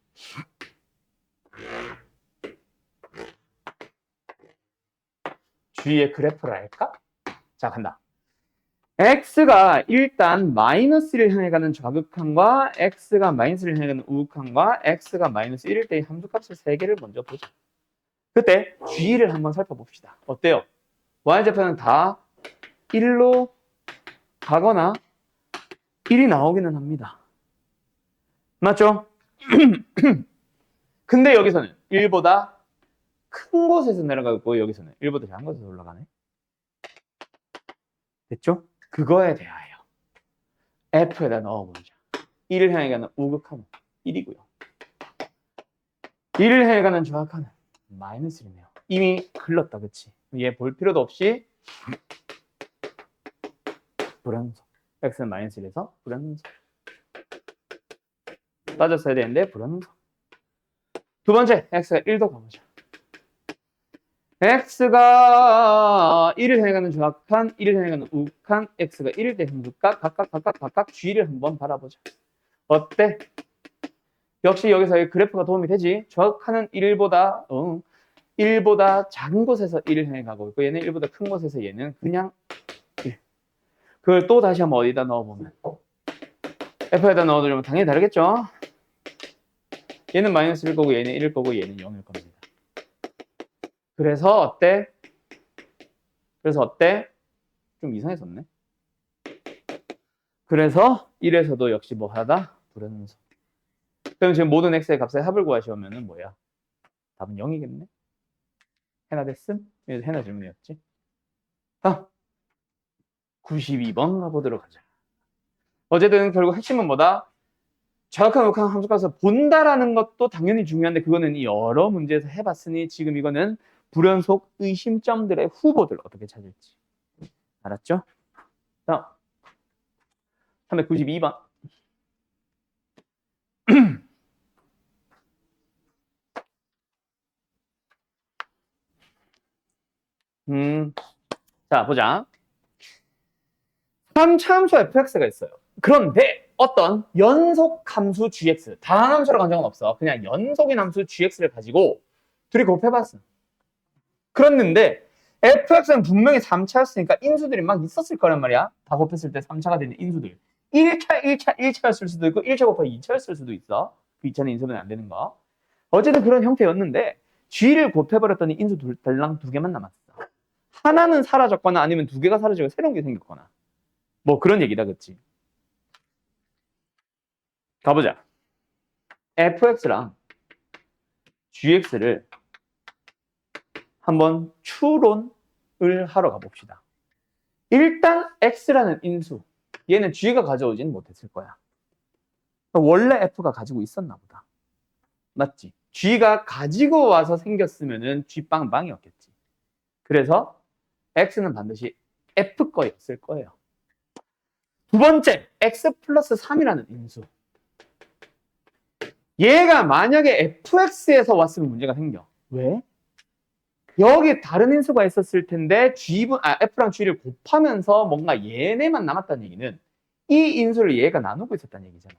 g의 그래프를 알까? 자, 간다. x가 일단 마이너스를 향해 가는 좌극한과 x가 마이너스를 향해 가는 우극한과 x가 마이너스 1일 때의 함수값을 3개를 먼저 보자. 그때 g를 한번 살펴봅시다. 어때요? y좌표는 다 1로 가거나 1이 나오기는 합니다. 맞죠? 근데 여기서는 1보다 큰 곳에서 내려가고 여기서는 1보다 작은 곳에서 올라가네. 됐죠? 그거에 대하여 f에다 넣어보자. 1을 향해 가는 우극하는 1이고요. 1을 향해 가는 좌극하는 마이너스 1이네요. 이미 글렀다, 그치? 얘 볼 필요도 없이 불연속. x는 마이너스 1에서 불연속. 따졌어야 되는데 불연속. 두 번째, x가 1도 가보자. x가 1을 향해 가는 좌극한, 1을 향해 가는 우극한, x가 1일 때 함수값 각각 g를 한번 바라보자. 어때? 역시 여기서 그래프가 도움이 되지. 좌극하는 1보다 작은 곳에서 1을 향해 가고 있고 얘는 1보다 큰 곳에서 얘는 그냥 1. 그걸 또 다시 한번 어디다 넣어보면 f에다 넣어두면 당연히 다르겠죠. 얘는 마이너스 1일 거고 얘는 1일 거고 얘는 0일 겁니다. 그래서 어때? 좀 이상했었네. 그래서 1에서도 역시 뭐 하다? 불연속. 그럼 지금 모든 x의 값의 합을 구하시오면은 뭐야? 답은 0이겠네? 해나 됐음? 해나 질문이었지. 92번 가보도록 하자. 어쨌든 결국 핵심은 뭐다? 좌극한 우극한 함수값을 본다라는 것도 당연히 중요한데 그거는 여러 문제에서 해봤으니 지금 이거는 불연속 의심점들의 후보들 어떻게 찾을지. 알았죠? 자, 392번. 자, 보자. 3차 함수 fx가 있어요. 그런데 어떤 연속 함수 gx, 다한 함수라고 한 적은 없어. 그냥 연속인 함수 gx를 가지고 둘이 곱해봤어. 그랬는데 fx는 분명히 3차였으니까 인수들이 막 있었을 거란 말이야. 다 곱했을 때 3차가 되는 인수들. 1차였을 수도 있고 1차 곱하기 2차였을 수도 있어. 그 2차는 인수는 안 되는 거. 어쨌든 그런 형태였는데 g를 곱해버렸더니 인수 달랑 2개만 남았어. 하나는 사라졌거나 아니면 2개가 사라지고 새로운 게 생겼거나 뭐 그런 얘기다, 그치? 가보자. fx랑 gx를 한번 추론을 하러 가봅시다. 일단 x라는 인수, 얘는 g가 가져오진 못했을 거야. 원래 f가 가지고 있었나 보다. 맞지? g가 가지고 와서 생겼으면은 g 빵빵이었겠지. 그래서 x는 반드시 f 거였을 거예요. 두 번째, x 플러스 3이라는 인수. 얘가 만약에 fx에서 왔으면 문제가 생겨. 왜? 여기 다른 인수가 있었을 텐데 f랑 g를 곱하면서 뭔가 얘네만 남았다는 얘기는 이 인수를 얘가 나누고 있었다는 얘기잖아.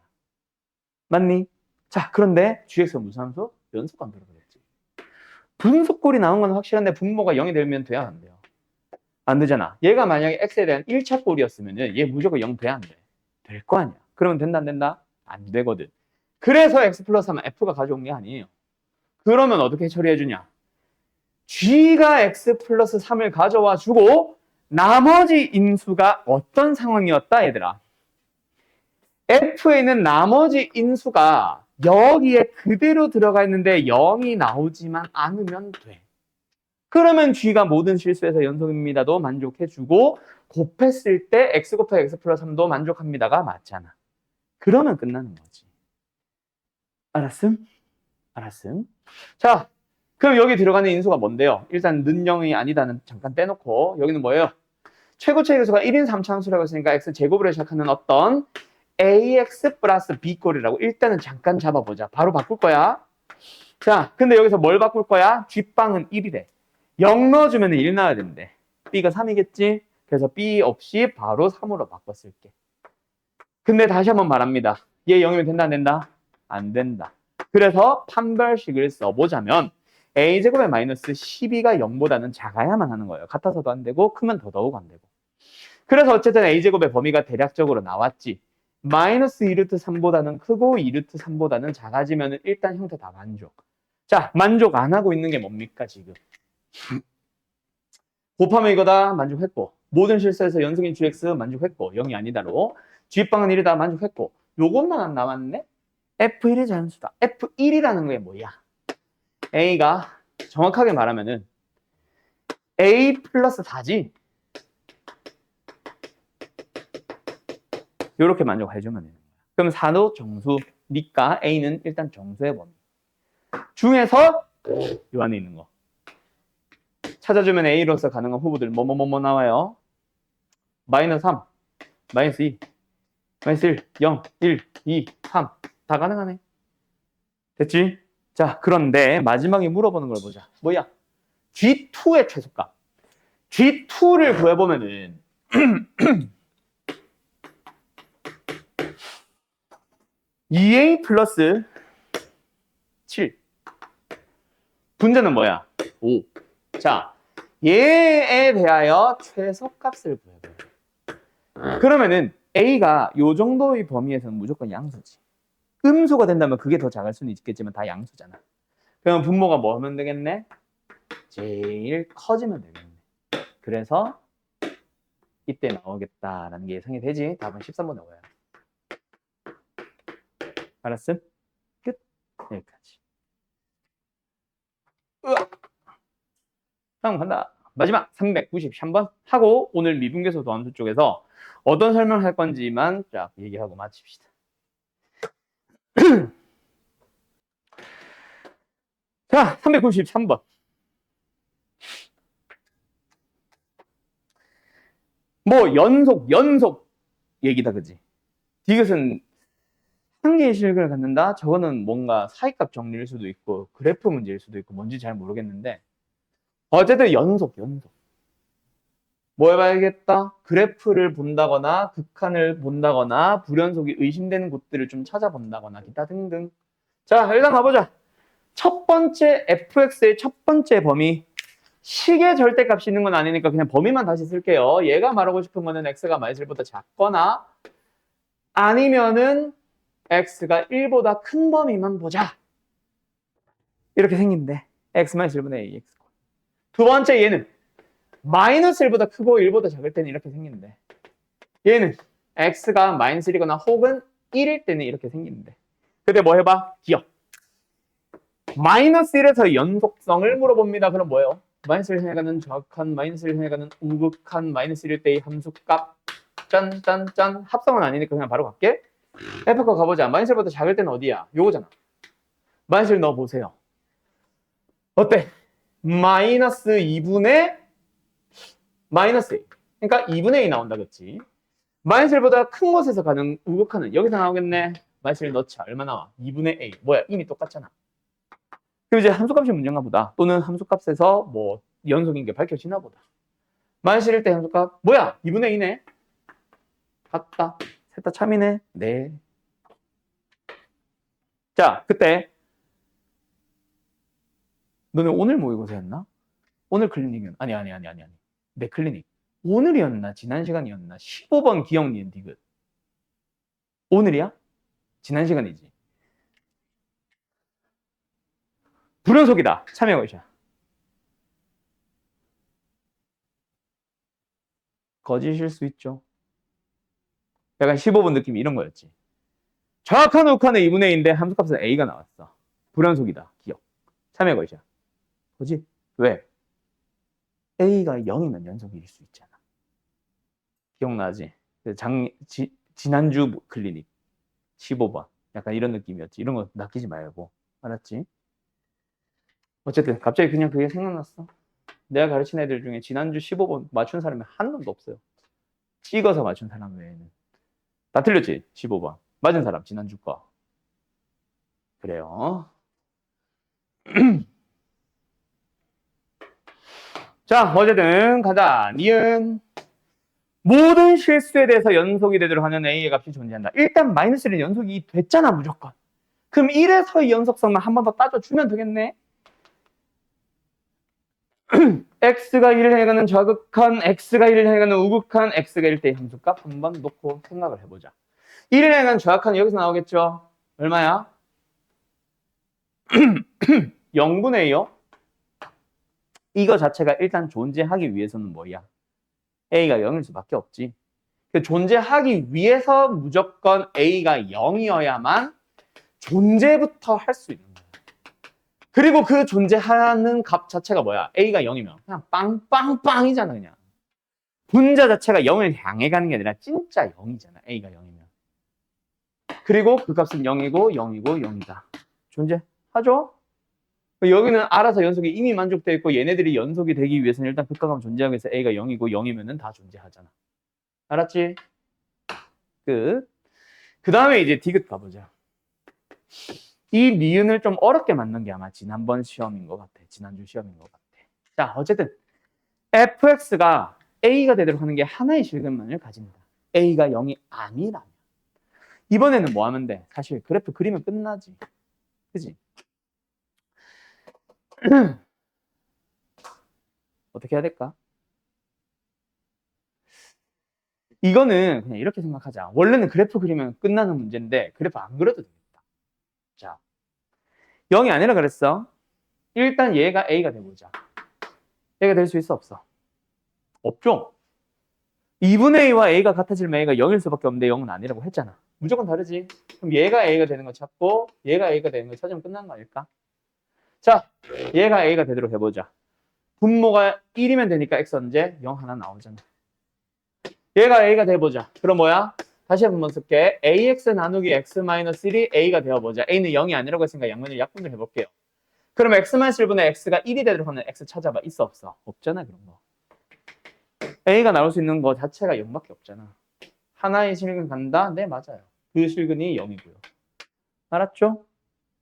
맞니? 자, 그런데 gx가 무슨 함수? 연속함수로 그랬지. 분속꼴이 나온 건 확실한데 분모가 0이 되면 돼야 안 돼요. 안 되잖아. 얘가 만약에 x에 대한 1차 꼴이었으면 얘 무조건 0 돼야 안 돼. 될 거 아니야. 그러면 된다 안 된다? 안 되거든. 그래서 x 플러스 하면 f가 가져온 게 아니에요. 그러면 어떻게 처리해 주냐? G가 X 플러스 3을 가져와 주고 나머지 인수가 어떤 상황이었다 얘들아? F에 있는 나머지 인수가 여기에 그대로 들어가 있는데 0이 나오지만 않으면 돼. 그러면 G가 모든 실수에서 연속입니다도 만족해주고 곱했을 때 X 곱하기 X 플러스 3도 만족합니다가 맞잖아. 그러면 끝나는 거지. 알았음? 알았음? 자, 그럼 여기 들어가는 인수가 뭔데요? 일단 는 0이 아니다는 잠깐 떼놓고 여기는 뭐예요? 최고차의 개수가 1인 3차함수라고 했으니까 X제곱으로 시작하는 어떤 AX 플러스 B꼴이라고 일단은 잠깐 잡아보자. 바로 바꿀 거야. 자, 근데 여기서 뭘 바꿀 거야? G빵은 1이래. 0 넣어주면 1 나와야 된대. B가 3이겠지? 그래서 B 없이 바로 3으로 바꿨을게. 근데 다시 한번 말합니다. 얘 0이면 된다 안 된다? 안 된다. 그래서 판별식을 써보자면 A제곱의 마이너스 12가 0보다는 작아야만 하는 거예요. 같아서도 안 되고 크면 더더욱 안 되고. 그래서 어쨌든 A제곱의 범위가 대략적으로 나왔지. 마이너스 2루트 3보다는 크고 2루트 3보다는 작아지면 일단 형태 다 만족. 자, 만족 안 하고 있는 게 뭡니까 지금? 곱하면 이거다 만족했고 모든 실수에서 연속인 GX 만족했고 0이 아니다로 G빵은 1이다 만족했고 요것만 안 남았네? F1의 자연수다. F1이라는 게 뭐야? A가 정확하게 말하면은 A 플러스 4지? 이렇게 만족해주면 되는 거야. 그럼 4도 정수니까 A는 일단 정수의 범위. 중에서 요 안에 있는 거. 찾아주면 A로서 가능한 후보들 뭐뭐뭐 나와요? 마이너스 3, 마이너스 2, 마이너스 1, 0, 1, 2, 3. 다 가능하네. 됐지? 자, 그런데 마지막에 물어보는 걸 보자. 뭐야? G2의 최소값. G2를 구해보면은 2A 플러스 7. 분자는 뭐야? 5. 자, 얘에 대하여 최소값을 구해봐요. 그러면은 A가 요 정도의 범위에서는 무조건 양수지. 음수가 된다면 그게 더 작을 수는 있겠지만 다 양수잖아. 그러면 분모가 뭐 하면 되겠네? 제일 커지면 되겠네. 그래서 이때 나오겠다라는 게 예상이 되지. 답은 13번 나와요. 알았음? 끝. 여기까지. 다음 간다. 마지막 393번 하고 오늘 미분계수 도함수 쪽에서 어떤 설명을 할 건지만 쫙 얘기하고 마칩시다. 자, 393번. 뭐 연속 얘기다, 그지? 이것은 한 개의 실근을 갖는다? 저거는 뭔가 사이값 정리일 수도 있고 그래프 문제일 수도 있고 뭔지 잘 모르겠는데 어쨌든 연속. 뭐 해봐야겠다? 그래프를 본다거나 극한을 본다거나 불연속이 의심되는 곳들을 좀 찾아본다거나 기타 등등. 자, 일단 가보자. 첫 번째 fx의 첫 번째 범위. 식의 절대값이 있는 건 아니니까 그냥 범위만 다시 쓸게요. 얘가 말하고 싶은 거는 x가 마이너스 1보다 작거나 아니면은 x가 1보다 큰 범위만 보자. 이렇게 생긴대. x 마이너스 1분의 ax. 두 번째 얘는 마이너스 1보다 크고 1보다 작을 때는 이렇게 생긴대. 얘는 x가 마이너스 1이거나 혹은 1일 때는 이렇게 생기는데. 근데 뭐 해봐? 기억. 마이너스 1에서 연속성을 물어봅니다. 그럼 뭐예요? 마이너스 1을 향해 가는 정확한 마이너스 1을 향해 가는 우극한 마이너스 1일 때의 함수값. 짠. 합성은 아니니까 그냥 바로 갈게. F거 가보자. 마이너스 1보다 작을 때는 어디야? 요거잖아. 마이너스 1 넣어보세요. 어때? 마이너스 2분의 마이너스 1. 그러니까 2분의 2 나온다, 그치? 마이너스 1보다 큰 곳에서 가는 우극한은 여기서 나오겠네. 마이너스 1 넣자. 얼마 나와? 2분의 a. 뭐야? 이미 똑같잖아. 그리고 이제 함수값이 문제인가 보다. 또는 함수값에서 뭐 연속인 게 밝혀지나 보다. 마이너스 1일 때 함수값 뭐야? 2분의 2네. 같다. 셋 다 참이네. 네. 자, 그때 너네 오늘 모의고사였나? 오늘 클리닉이었나? 아니. 내 클리닉. 오늘이었나? 지난 시간이었나? 15번 기억 니은 디귿. 오늘이야? 지난 시간이지. 불연속이다. 참여 것이야. 거짓일 수 있죠. 약간 15번 느낌이 이런 거였지. 정확한 욱한의 2분의 1인데 함수값은 a가 나왔어. 불연속이다. 기억. 참여 것이야. 그지? 왜? a가 0이면 연속일 수 있잖아. 기억나지? 지난주 클리닉 15번. 약간 이런 느낌이었지. 이런 거 낚이지 말고. 알았지? 어쨌든 갑자기 그냥 그게 생각났어. 내가 가르친 애들 중에 지난주 15번 맞춘 사람이 한 놈도 없어요. 찍어서 맞춘 사람 외에는. 다 틀렸지? 15번. 맞은 사람 지난주 거. 그래요. 자, 어쨌든 가자. 니은 모든 실수에 대해서 연속이 되도록 하는 A의 값이 존재한다. 일단 마이너스 1은 연속이 됐잖아, 무조건. 그럼 1에서의 연속성만 한 번 더 따져주면 되겠네. x가 1을 해가는 좌극한, x가 1을 해가는 우극한, x가 1대의 함수값 한번 놓고 생각을 해보자. 1을 해가는 좌극한은 여기서 나오겠죠? 얼마야? 0분의 2요? 이거 자체가 일단 존재하기 위해서는 뭐야? a가 0일 수밖에 없지. 존재하기 위해서 무조건 a가 0이어야만 존재부터 할 수 있는 거야. 그리고 그 존재하는 값 자체가 뭐야? a가 0이면 그냥 빵빵빵이잖아. 그냥 분자 자체가 0을 향해 가는 게 아니라 진짜 0이잖아. a가 0이면. 그리고 그 값은 0이고 0이고 0이다. 존재하죠? 여기는 알아서 연속이 이미 만족되어 있고 얘네들이 연속이 되기 위해서는 일단 극각하면 존재하기 위해서 a가 0이고 0이면 다 존재하잖아. 알았지? 끝. 그 다음에 이제 디귿 가보자. 이 니은을 좀 어렵게 만든 게 아마 지난번 시험인 것 같아. 지난주 시험인 것 같아. 자, 어쨌든 fx가 a가 되도록 하는 게 하나의 실근만을 가진다. a가 0이 아니라면. 이번에는 뭐 하면 돼? 사실 그래프 그리면 끝나지. 그지? 어떻게 해야 될까? 이거는 그냥 이렇게 생각하자. 원래는 그래프 그리면 끝나는 문제인데 그래프 안 그려도 되겠다. 자, 0이 아니라 그랬어. 일단 얘가 a가 돼보자. a가 될 수 있어 없어? 없죠? 2분의 a와 a가 같아지면 a가 0일 수밖에 없는데 0은 아니라고 했잖아. 무조건 다르지? 그럼 얘가 a가 되는 거 찾고 얘가 a가 되는 거 찾으면 끝난 거 아닐까? 자, 얘가 a가 되도록 해보자. 분모가 1이면 되니까 x 언제? 0 하나 나오잖아. 얘가 a가 돼보자. 그럼 뭐야? 다시 한번 쓸게. ax 나누기 x-1이 a가 되어보자. a는 0이 아니라고 했으니까 양면을 약분을 해볼게요. 그럼 x-1분의 x가 1이 되도록 하는 x 찾아봐. 있어 없어? 없잖아 그런 거. a가 나올 수 있는 거 자체가 0밖에 없잖아. 하나의 실근 간다? 네 맞아요. 그 실근이 0이고요. 알았죠?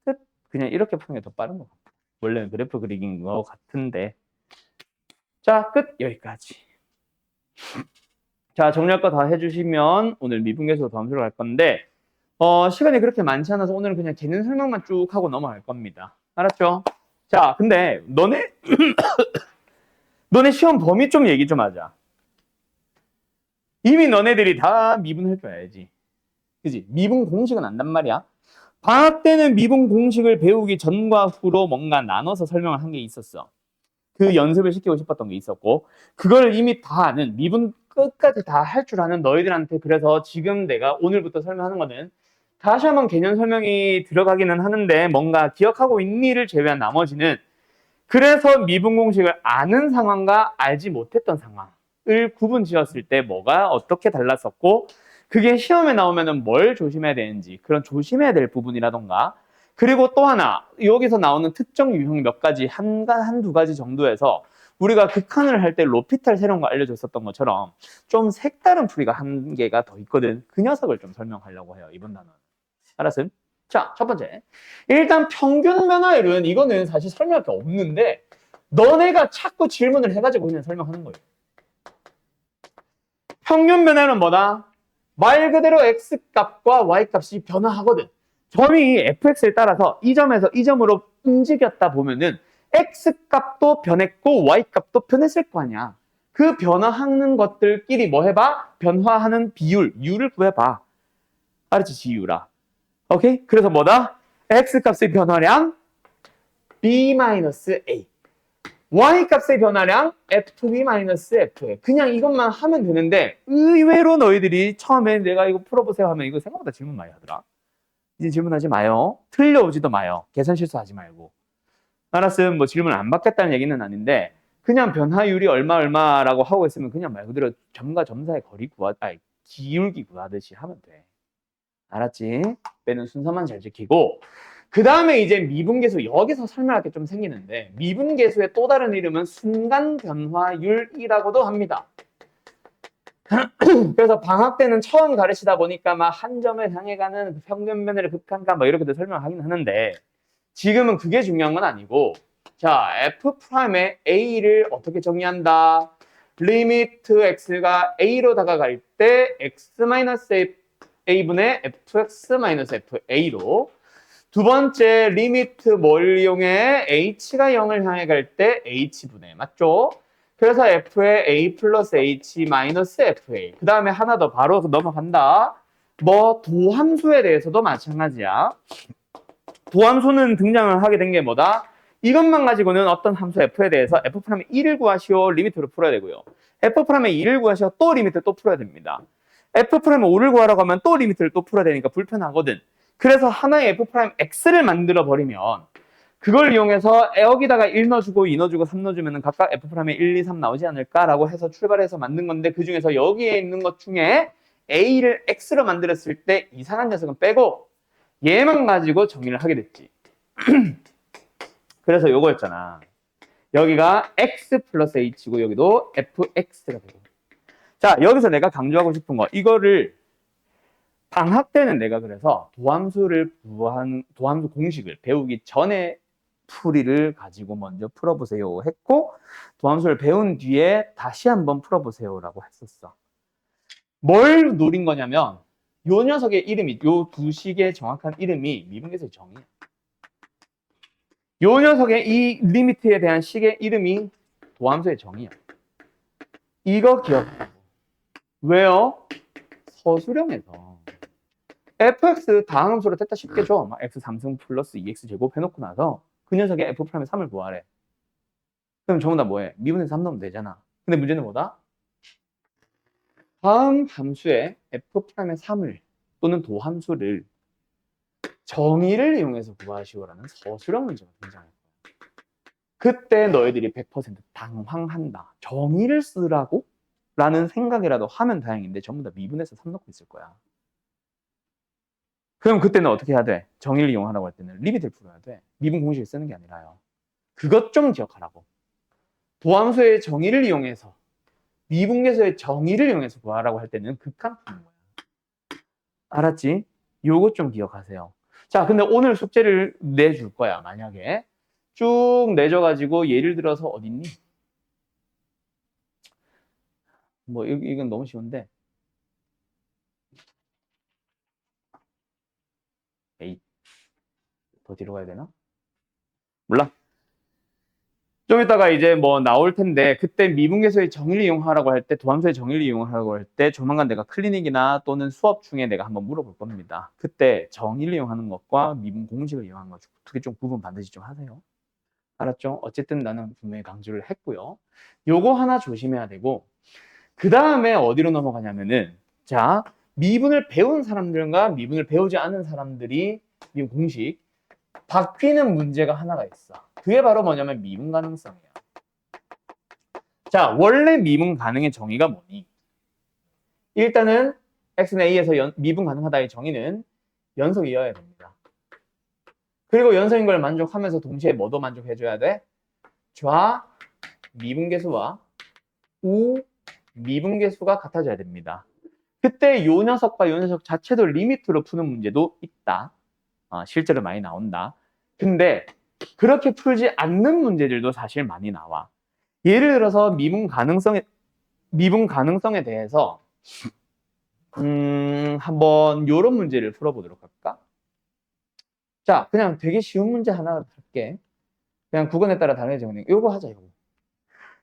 끝. 그냥 이렇게 푸는 게 더 빠른 것 같아. 원래는 그래프 그리기인 것 같은데. 자, 끝. 여기까지. 자, 정리할 거 다 해주시면 오늘 미분계수 다음수로 갈 건데 시간이 그렇게 많지 않아서 오늘은 그냥 개념 설명만 쭉 하고 넘어갈 겁니다. 알았죠? 자, 근데 너네 시험 범위 좀 얘기 좀 하자. 이미 너네들이 다 미분할 줄 알지. 그지? 미분 공식은 안단 말이야. 방학 때는 미분 공식을 배우기 전과 후로 뭔가 나눠서 설명을 한 게 있었어. 그 연습을 시키고 싶었던 게 있었고 그걸 이미 다 아는 미분 끝까지 다 할 줄 아는 너희들한테 그래서 지금 내가 오늘부터 설명하는 거는 다시 한번 개념 설명이 들어가기는 하는데 뭔가 기억하고 있는 일을 제외한 나머지는 그래서 미분 공식을 아는 상황과 알지 못했던 상황을 구분 지었을 때 뭐가 어떻게 달랐었고 그게 시험에 나오면은 뭘 조심해야 되는지 그런 조심해야 될 부분이라던가 그리고 또 하나 여기서 나오는 특정 유형 몇 가지 한두 가지 정도에서 우리가 극한을 할 때 로피탈 새로운 거 알려줬었던 것처럼 좀 색다른 풀이가 한 개가 더 있거든. 그 녀석을 좀 설명하려고 해요. 이번 단어는. 알았음? 자, 첫 번째. 일단 평균 변화율은 이거는 사실 설명할 게 없는데 너네가 자꾸 질문을 해가지고 그냥 설명하는 거예요. 평균 변화율은 뭐다? 말 그대로 x값과 y값이 변화하거든. 점이 fx에 따라서 이 점에서 이 점으로 움직였다 보면은 x값도 변했고 y값도 변했을 거 아니야. 그 변화하는 것들끼리 뭐 해봐? 변화하는 비율, u를 구해봐. 알았지? 지유라. 오케이? 그래서 뭐다? x값의 변화량 b-a. y값의 변화량 f2b-fa. 그냥 이것만 하면 되는데 의외로 너희들이 처음에 내가 이거 풀어보세요 하면 이거 생각보다 질문 많이 하더라. 이제 질문하지 마요. 틀려오지도 마요. 계산 실수하지 말고. 알았으면 뭐 질문 안 받겠다는 얘기는 아닌데 그냥 변화율이 얼마라고 하고 있으면 그냥 말 그대로 점과 점사의 기울기 구하듯이 하면 돼. 알았지? 빼는 순서만 잘 지키고 그 다음에 이제 미분계수, 여기서 설명할 게 좀 생기는데 미분계수의 또 다른 이름은 순간 변화율이라고도 합니다. 그래서 방학 때는 처음 가르치다 보니까 막 한 점을 향해 가는 평균 변화를 극한가 뭐 이렇게도 설명하긴 하는데 지금은 그게 중요한 건 아니고 자, F'의 A를 어떻게 정의한다? 리미트 X가 A로 다가갈 때 X-A분의 Fx-FA로 두 번째 리미트 뭘 이용해? H가 0을 향해 갈 때 H분의 맞죠? 그래서 F의 A 플러스 H 마이너스 FA 그 다음에 하나 더 바로 넘어간다. 뭐 도함수에 대해서도 마찬가지야. 도함수는 등장을 하게 된 게 뭐다? 이것만 가지고는 어떤 함수 f에 대해서 f'의 1을 구하시오 리미트로 풀어야 되고요. f'의 2를 구하시오 또 리미트를 또 풀어야 됩니다. f'의 5를 구하라고 하면 또 리미트를 또 풀어야 되니까 불편하거든. 그래서 하나의 f'x를 만들어 버리면 그걸 이용해서 여기다가 1 넣어주고 2 넣어주고 3 넣어주면 각각 f'의 1, 2, 3 나오지 않을까라고 해서 출발해서 만든 건데 그 중에서 여기에 있는 것 중에 a를 x로 만들었을 때 이상한 녀석은 빼고 얘만 가지고 정의를 하게 됐지. 그래서 요거였잖아. 여기가 x 플러스 h고 여기도 fx가 되고. 자, 여기서 내가 강조하고 싶은 거 이거를 방학 때는 내가 그래서 도함수 공식을 배우기 전에 풀이를 가지고 먼저 풀어보세요 했고 도함수를 배운 뒤에 다시 한번 풀어보세요라고 했었어. 뭘 노린 거냐면 요 녀석의 이름이 요 두 식의 정확한 이름이 미분계수의 정의야. 요 녀석의 이 리미트에 대한 식의 이름이 도함수의 정의야. 이거 기억하고. 왜요? 서술형에서 fx 다항함수로 됐다 쉽게 줘. 막 x 3승 플러스 2x 제곱 해놓고 나서 그 녀석의 f'의 3을 구하래. 그럼 전부 다 뭐해? 미분에서 3 넣으면 되잖아. 근데 문제는 뭐다? 다음 함수의 f'의 3을 또는 도함수를 정의를 이용해서 구하시오라는 서술형 문제가 등장할 거야. 그때 너희들이 100% 당황한다. 정의를 쓰라고? 라는 생각이라도 하면 다행인데 전부 다 미분에서 3 넣고 있을 거야. 그럼 그때는 어떻게 해야 돼? 정의를 이용하라고 할 때는 리미트를 풀어야 돼. 미분 공식을 쓰는 게 아니라요. 그것 좀 기억하라고. 도함수의 정의를 이용해서 미분계수의 정의를 이용해서 구하라고 할 때는 극한 푸는 거야. 알았지? 요것 좀 기억하세요. 자, 근데 오늘 숙제를 내줄 거야. 만약에 쭉 내줘가지고 예를 들어서 어딨니? 뭐 이건 너무 쉬운데 에이, 더 뒤로 가야 되나? 몰라. 좀 이따가 이제 뭐 나올 텐데 그때 미분계수의 정의를 이용하라고 할 때 도함수의 정의를 이용하라고 할 때 조만간 내가 클리닉이나 또는 수업 중에 내가 한번 물어볼 겁니다. 그때 정의를 이용하는 것과 미분 공식을 이용하는 것 두 개 좀 구분 반드시 좀 하세요. 알았죠? 어쨌든 나는 분명히 강조를 했고요. 요거 하나 조심해야 되고 그 다음에 어디로 넘어가냐면은 자 미분을 배운 사람들과 미분을 배우지 않은 사람들이 미분 공식 바뀌는 문제가 하나가 있어. 그게 바로 뭐냐면 미분 가능성이야. 자, 원래 미분 가능의 정의가 뭐니? 일단은 x는 a에서 미분 가능하다의 정의는 연속이어야 됩니다. 그리고 연속인 걸 만족하면서 동시에 뭐도 만족해줘야 돼? 좌 미분계수와 우 미분계수가 같아져야 됩니다. 그때 요 녀석과 요 녀석 자체도 리미트로 푸는 문제도 있다. 실제로 많이 나온다. 근데 그렇게 풀지 않는 문제들도 사실 많이 나와. 예를 들어서 미분 가능성에 대해서 한번 요런 문제를 풀어보도록 할까? 자, 그냥 되게 쉬운 문제 하나 할게. 그냥 구간에 따라 다르게 정리. 요거 하자, 요거.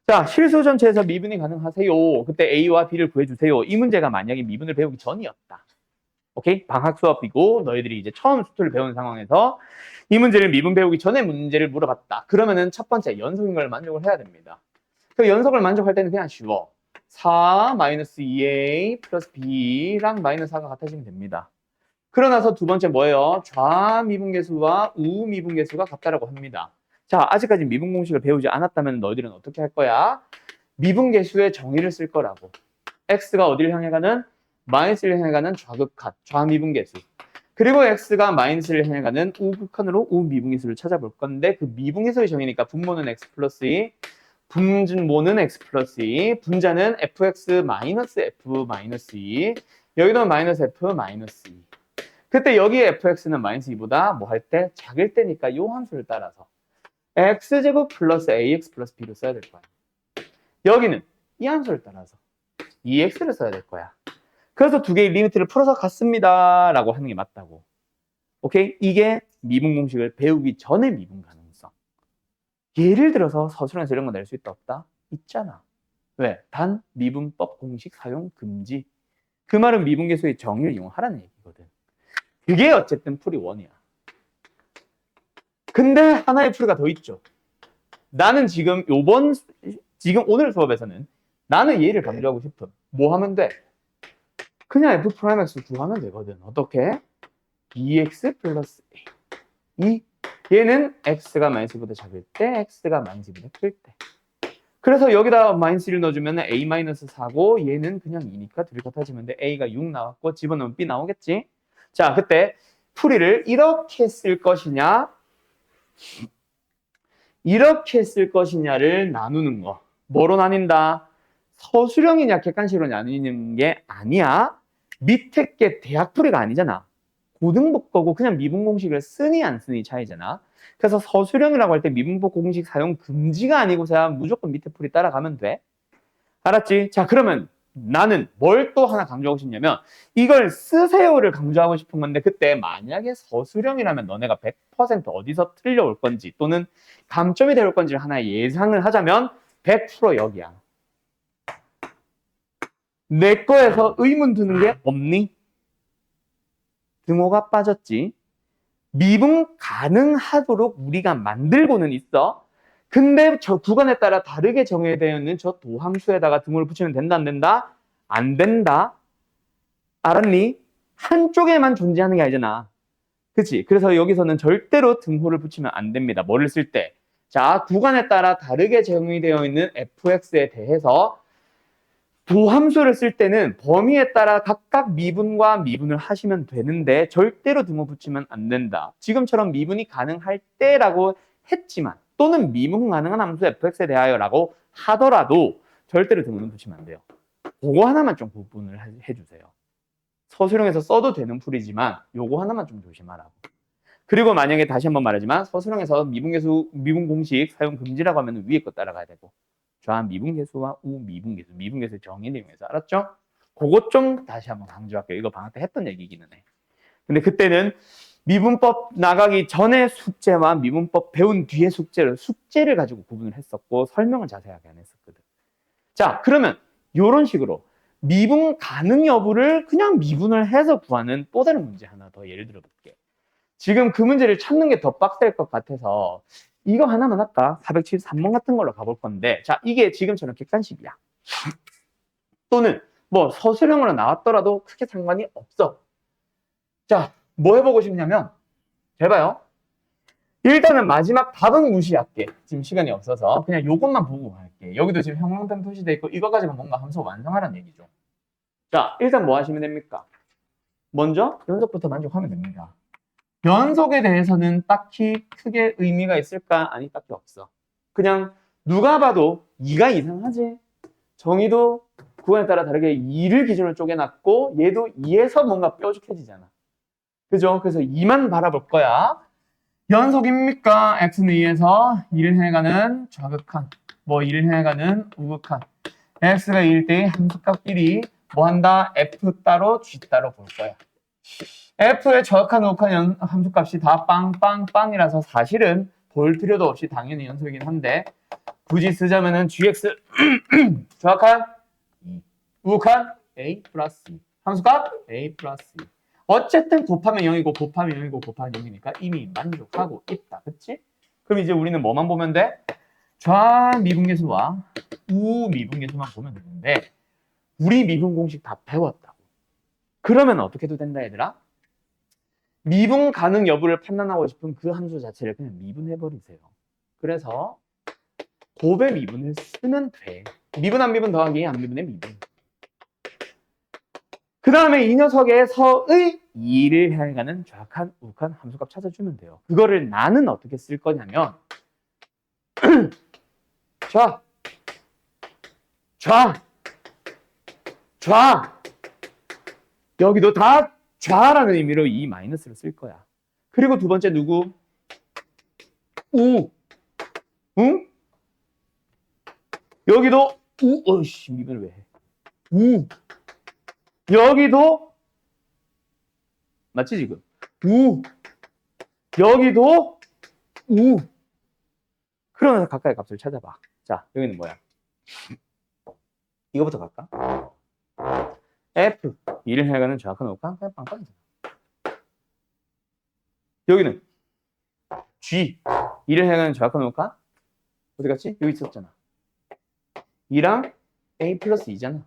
자, 실수 전체에서 미분이 가능하세요. 그때 A와 B를 구해주세요. 이 문제가 만약에 미분을 배우기 전이었다. 오케이? 방학 수업이고 너희들이 이제 처음 수투를 배우는 상황에서 이 문제를 미분 배우기 전에 문제를 물어봤다. 그러면은 첫 번째 연속인 걸 만족을 해야 됩니다. 그 연속을 만족할 때는 그냥 쉬워. 4 마이너스 2a 플러스 b랑 마이너스 4가 같아지면 됩니다. 그러나서 두 번째 뭐예요? 좌미분계수와 우미분계수가 같다라고 합니다. 자, 아직까지 미분 공식을 배우지 않았다면 너희들은 어떻게 할 거야? 미분계수의 정의를 쓸 거라고. x가 어디를 향해 가는? 마이너스를 향해 가는 좌극한, 좌미분계수. 그리고 x가 마이너스를 향해 가는 우극한으로 우미분계수를 찾아볼 건데 그 미분계수의 정의니까 분모는 x 플러스 2, 분모는 x 플러스 2, 분자는 fx 마이너스 f 마이너스 2, 여기도 마이너스 f 마이너스 2. 그때 여기에 fx는 마이너스 2보다 뭐 할 때? 작을 때니까 이 함수를 따라서 x제곱 플러스 ax 플러스 b로 써야 될 거야. 여기는 이 함수를 따라서 2x를 써야 될 거야. 그래서 두 개의 리미트를 풀어서 같습니다 라고 하는 게 맞다고. 오케이? 이게 미분 공식을 배우기 전에 미분 가능성. 예를 들어서 서술형에서 이런 거 낼 수 있다 없다? 있잖아. 왜? 단 미분법 공식 사용 금지. 그 말은 미분계수의 정의를 이용하라는 얘기거든. 그게 어쨌든 풀이 1이야. 근데 하나의 풀이가 더 있죠. 나는 지금 오늘 수업에서는 나는 얘를 강조하고 싶음. 뭐 하면 돼? 그냥 f 프라임 x 구하면 되거든. 어떻게? 2x 플러스 a. 얘는 x가 마이너스보다 작을 때, x가 마이너스보다 클 때. 그래서 여기다 마이너스 1 넣어주면 a 마이너스 4고 얘는 그냥 2니까 둘이 같아지면 돼. a가 6 나왔고 집어넣으면 b 나오겠지? 자, 그때 풀이를 이렇게 쓸 것이냐, 이렇게 쓸 것이냐를 나누는 거. 뭐로 나뉜다? 서술형이냐 객관식으로 나뉘는 게 아니야. 밑에 게 대학풀이가 아니잖아. 고등부 거고 그냥 미분공식을 쓰니 안 쓰니 차이잖아. 그래서 서술형이라고 할 때 미분법 공식 사용 금지가 아니고서야 무조건 밑에 풀이 따라가면 돼. 알았지? 자, 그러면 나는 뭘 또 하나 강조하고 싶냐면 이걸 쓰세요를 강조하고 싶은 건데 그때 만약에 서술형이라면 너네가 100% 어디서 틀려올 건지 또는 감점이 될 건지를 하나 예상을 하자면 100% 여기야. 내 거에서 의문 드는 게 없니? 등호가 빠졌지. 미분 가능하도록 우리가 만들고는 있어. 근데 저 구간에 따라 다르게 정의되어 있는 저 도함수에다가 등호를 붙이면 된다, 안 된다? 안 된다. 알았니? 한쪽에만 존재하는 게 아니잖아. 그치? 그래서 여기서는 절대로 등호를 붙이면 안 됩니다. 뭐를 쓸 때? 자, 구간에 따라 다르게 정의되어 있는 fx에 대해서 도함수를 쓸 때는 범위에 따라 각각 미분과 미분을 하시면 되는데 절대로 등호 붙이면 안 된다. 지금처럼 미분이 가능할 때라고 했지만 또는 미분 가능한 함수 fx에 대하여라고 하더라도 절대로 등호는 붙이면 안 돼요. 그거 하나만 좀 구분을 해주세요. 서술형에서 써도 되는 풀이지만 요거 하나만 좀 조심하라고. 그리고 만약에 다시 한번 말하지만 서술형에서 미분계수, 미분공식 사용 금지라고 하면 위에 거 따라가야 되고 좌미분계수와 우미분계수, 미분계수의 정의를 이용해서 알았죠? 그것 좀 다시 한번 강조할게요. 이거 방학 때 했던 얘기기는 해. 근데 그때는 미분법 나가기 전에 숙제와 미분법 배운 뒤에 숙제를 가지고 구분을 했었고 설명을 자세하게 안 했었거든. 자, 그러면 이런 식으로 미분 가능 여부를 그냥 미분을 해서 구하는 또 다른 문제 하나 더 예를 들어 볼게. 지금 그 문제를 찾는 게 더 빡셀 것 같아서 이거 하나만 할까? 473번 같은 걸로 가볼 건데 자, 이게 지금처럼 객관식이야. 또는 뭐 서술형으로 나왔더라도 크게 상관이 없어. 자, 뭐 해보고 싶냐면 잘 봐요. 일단은 마지막 답은 무시할게. 지금 시간이 없어서 그냥 요것만 보고 갈게. 여기도 지금 형광펜 표시돼 있고 이거 가지고 뭔가 함수 완성하라는 얘기죠. 자, 일단 뭐 하시면 됩니까? 먼저 연속부터 만족하면 됩니다. 연속에 대해서는 딱히 크게 의미가 있을까? 아니, 딱히 없어. 그냥 누가 봐도 2가 이상하지. 정의도 구간에 따라 다르게 2를 기준으로 쪼개놨고 얘도 2에서 뭔가 뾰족해지잖아. 그죠? 그래서 2만 바라볼 거야. 연속입니까? x는 2에서 2를 향해가는 좌극한, 뭐 2를 향해가는 우극한. x가 2일 때 함수값 1이 뭐 한다? f 따로 g 따로 볼 거야. f의 정확한 우극한 함수값이 다 빵빵빵이라서 사실은 볼 필요도 없이 당연히 연속이긴 한데 굳이 쓰자면은 gx 정확한 2, 우극한 a 플러스 2, 함수값 a 플러스 2. 어쨌든 곱하면 0이고 곱하면 0이고 곱하면 0이니까 이미 만족하고 있다. 그치? 그럼 이제 우리는 뭐만 보면 돼? 좌미분계수와 우미분계수만 보면 되는데 우리 미분 공식 다 배웠다고. 그러면 어떻게 해도 된다 얘들아? 미분 가능 여부를 판단하고 싶은 그 함수 자체를 그냥 미분해버리세요. 그래서 곱의 미분을 쓰면 돼. 미분 안 미분 더하기 안 미분의 미분. 그 다음에 이 녀석에서의 2를 향해가는 좌칸, 우칸 함수값 찾아주면 돼요. 그거를 나는 어떻게 쓸 거냐면 좌, 좌, 좌. 여기도 다 좌라는 의미로 이 마이너스를 쓸 거야. 그리고 두 번째 누구? 우. 응? 여기도 우. 어이씨, 미분을 왜 해? 우. 여기도 맞지 지금? 우. 여기도 우. 그러면서 가까이 값을 찾아봐. 자, 여기는 뭐야? 이거부터 갈까? F 2를 해가는 정확한 우칸 그냥 빵빵이잖아. 여기는 G 2를 해가는 정확한 우칸 어디 갔지? 여기 있었잖아. 2랑 A 플러스 2잖아.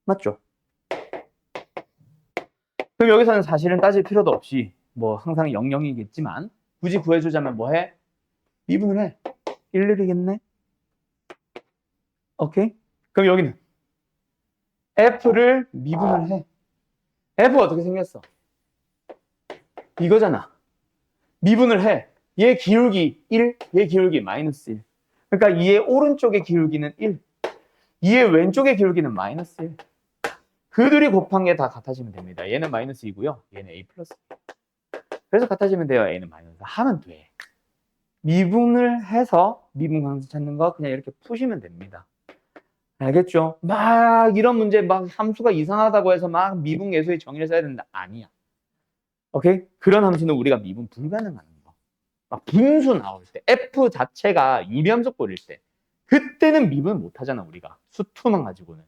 맞죠? 그럼 여기서는 사실은 따질 필요도 없이 뭐 항상 00이겠지만 굳이 구해주자면 뭐해? 미분을 해. 11이겠네? 오케이? 그럼 여기는 F를 미분을 해. F가 어떻게 생겼어? 이거잖아. 미분을 해. 얘 기울기 1, 얘 기울기 마이너스 1. 그러니까 얘 오른쪽의 기울기는 1, 얘 왼쪽의 기울기는 마이너스 1. 그들이 곱한 게 다 같아지면 됩니다. 얘는 마이너스 2고요. 얘는 A 플러스. 그래서 같아지면 돼요. A는 마이너스. 하면 돼. 미분을 해서 미분 강수 찾는 거 그냥 이렇게 푸시면 됩니다. 알겠죠? 막 이런 문제 막 함수가 이상하다고 해서 막 미분 계수의 정의를 써야 된다. 아니야. 오케이? 그런 함수는 우리가 미분 불가능한 거. 막 분수 나올 때, F 자체가 유리함수꼴일 때, 그때는 미분 못 하잖아, 우리가. 수투만 가지고는.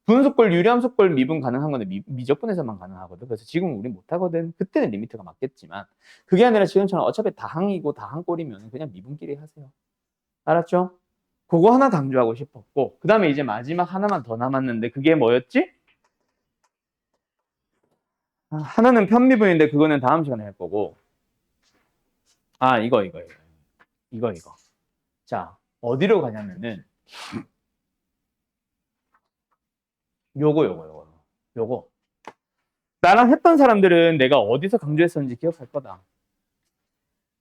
분수꼴, 유리함수꼴 미분 가능한 거는 미적분에서만 가능하거든. 그래서 지금은 우리 못 하거든. 그때는 리미트가 맞겠지만, 그게 아니라 지금처럼 어차피 다항이고 다항꼴이면 그냥 미분끼리 하세요. 알았죠? 그거 하나 강조하고 싶었고, 그 다음에 이제 마지막 하나만 더 남았는데, 그게 뭐였지? 하나는 편미분인데, 그거는 다음 시간에 할 거고. 아, 이거. 자, 어디로 가냐면은, 요거. 나랑 했던 사람들은 내가 어디서 강조했었는지 기억할 거다.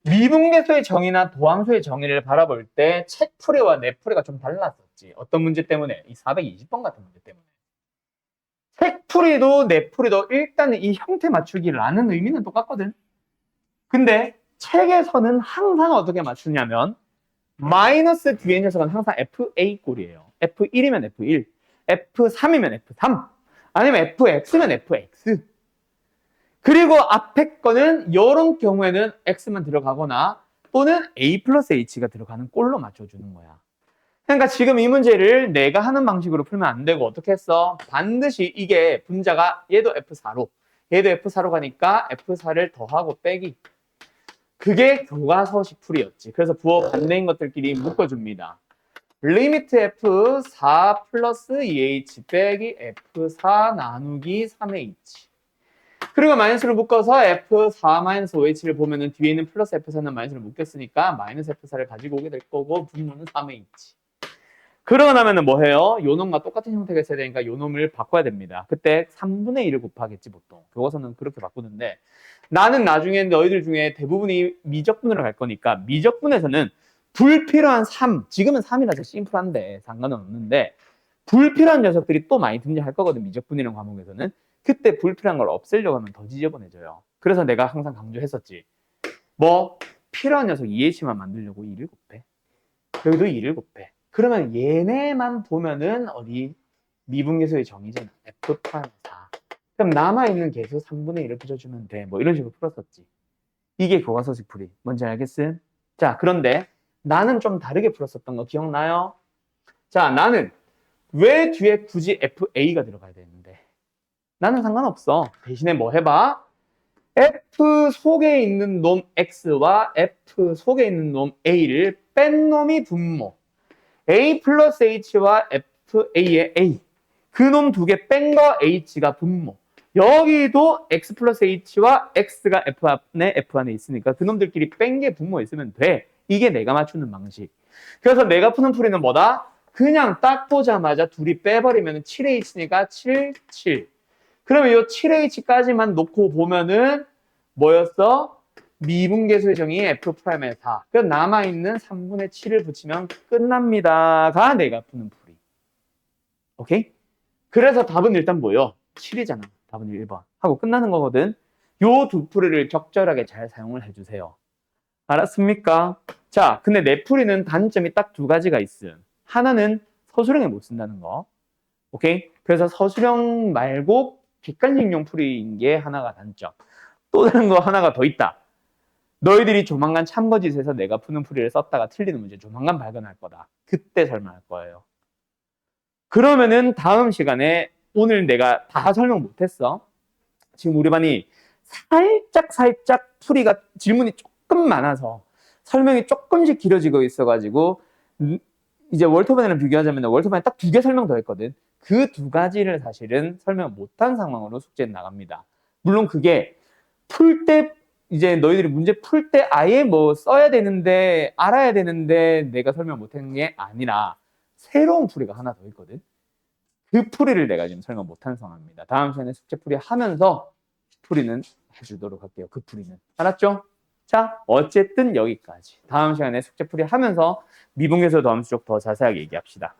미분계수의 정의나 도함수의 정의를 바라볼 때 책풀이와 내풀이가 좀 달랐었지. 어떤 문제 때문에? 이 420번 같은 문제 때문에. 책풀이도 내풀이도 일단은 이 형태 맞추기라는 의미는 똑같거든. 근데 책에서는 항상 어떻게 맞추냐면 마이너스 뒤에 녀석은 항상 FA 꼴이에요. F1이면 F1, F3이면 F3, 아니면 FX면 FX. 그리고 앞에 거는 이런 경우에는 X만 들어가거나 또는 A 플러스 H가 들어가는 꼴로 맞춰주는 거야. 그러니까 지금 이 문제를 내가 하는 방식으로 풀면 안 되고 어떻게 했어? 반드시 이게 분자가 얘도 F4로 얘도 F4로 가니까 F4를 더하고 빼기. 그게 교과서식 풀이였지. 그래서 부호 반대인 것들끼리 묶어줍니다. 리미트 F4 플러스 2H 빼기 F4 나누기 3H. 그리고 마이너스를 묶어서 F4 마이너스 5H를 보면은 뒤에 있는 플러스 F4는 마이너스를 묶였으니까 마이너스 F4를 가지고 오게 될 거고 분모는 3H. 그러고 나면은 뭐 해요? 요 놈과 똑같은 형태가 있어야 되니까 요 놈을 바꿔야 됩니다. 그때 3분의 1을 곱하겠지 보통. 교과서는 그렇게 바꾸는데 나는 나중에 너희들 중에 대부분이 미적분으로 갈 거니까 미적분에서는 불필요한 3, 지금은 3이라서 심플한데 상관은 없는데 불필요한 녀석들이 또 많이 등장할 거거든. 미적분이라는 과목에서는. 그때 불필요한 걸 없애려고 하면 더 지저분해져요. 그래서 내가 항상 강조했었지. 뭐 필요한 녀석 EH만 만들려고 2를 곱해. 여기도 2를 곱해. 그러면 얘네만 보면은 어디 미분계수의 정의잖아. F 프라임 4. 그럼 남아있는 계수 3분의 1을 붙여주면 돼. 뭐 이런 식으로 풀었었지. 이게 교과서식 풀이. 뭔지 알겠음? 자, 그런데 나는 좀 다르게 풀었었던 거 기억나요? 자, 나는 왜 뒤에 굳이 FA가 들어가야 되는데? 나는 상관없어. 대신에 뭐 해봐? F 속에 있는 놈 X와 F 속에 있는 놈 A를 뺀 놈이 분모. A 플러스 H와 FA의 A. 그 놈 두 개 뺀 거 H가 분모. 여기도 X 플러스 H와 X가 F 안에 있으니까 그 놈들끼리 뺀 게 분모에 있으면 돼. 이게 내가 맞추는 방식. 그래서 내가 푸는 풀이는 뭐다? 그냥 딱 보자마자 둘이 빼버리면 7H니까 7, 7. 그러면 이 7H까지만 놓고 보면은 뭐였어? 미분계수의 정의 F'의 4. 그래서 남아있는 3분의 7을 붙이면 끝납니다가 내가 푸는 풀이. 오케이? 그래서 답은 일단 뭐예요? 7이잖아. 답은 1번. 하고 끝나는 거거든. 요 두 풀이를 적절하게 잘 사용을 해주세요. 알았습니까? 자, 근데 내 풀이는 단점이 딱 두 가지가 있음. 하나는 서술형에 못 쓴다는 거. 오케이? 그래서 서술형 말고 객관식용 풀이인 게 하나가 단점. 또 다른 거 하나가 더 있다. 너희들이 조만간 참거짓에서 내가 푸는 풀이를 썼다가 틀리는 문제 조만간 발견할 거다. 그때 설명할 거예요. 그러면은 다음 시간에 오늘 내가 다 설명 못했어. 지금 우리 반이 살짝 풀이가 질문이 조금 많아서 설명이 조금씩 길어지고 있어가지고 이제 월터반이랑 비교하자면 월터반에 딱 2개 설명 더 했거든. 그 2가지를 사실은 설명 못한 상황으로 숙제는 나갑니다. 물론 그게 풀 때 이제 너희들이 문제 풀 때 아예 뭐 써야 되는데 알아야 되는데 내가 설명 못한 게 아니라 새로운 풀이가 하나 더 있거든. 그 풀이를 내가 지금 설명 못한 상황입니다. 다음 시간에 숙제 풀이 하면서 풀이는 해주도록 할게요. 그 풀이는. 알았죠? 자, 어쨌든 여기까지. 다음 시간에 숙제 풀이 하면서 미분계수 더함수 쪽 더 자세하게 얘기합시다.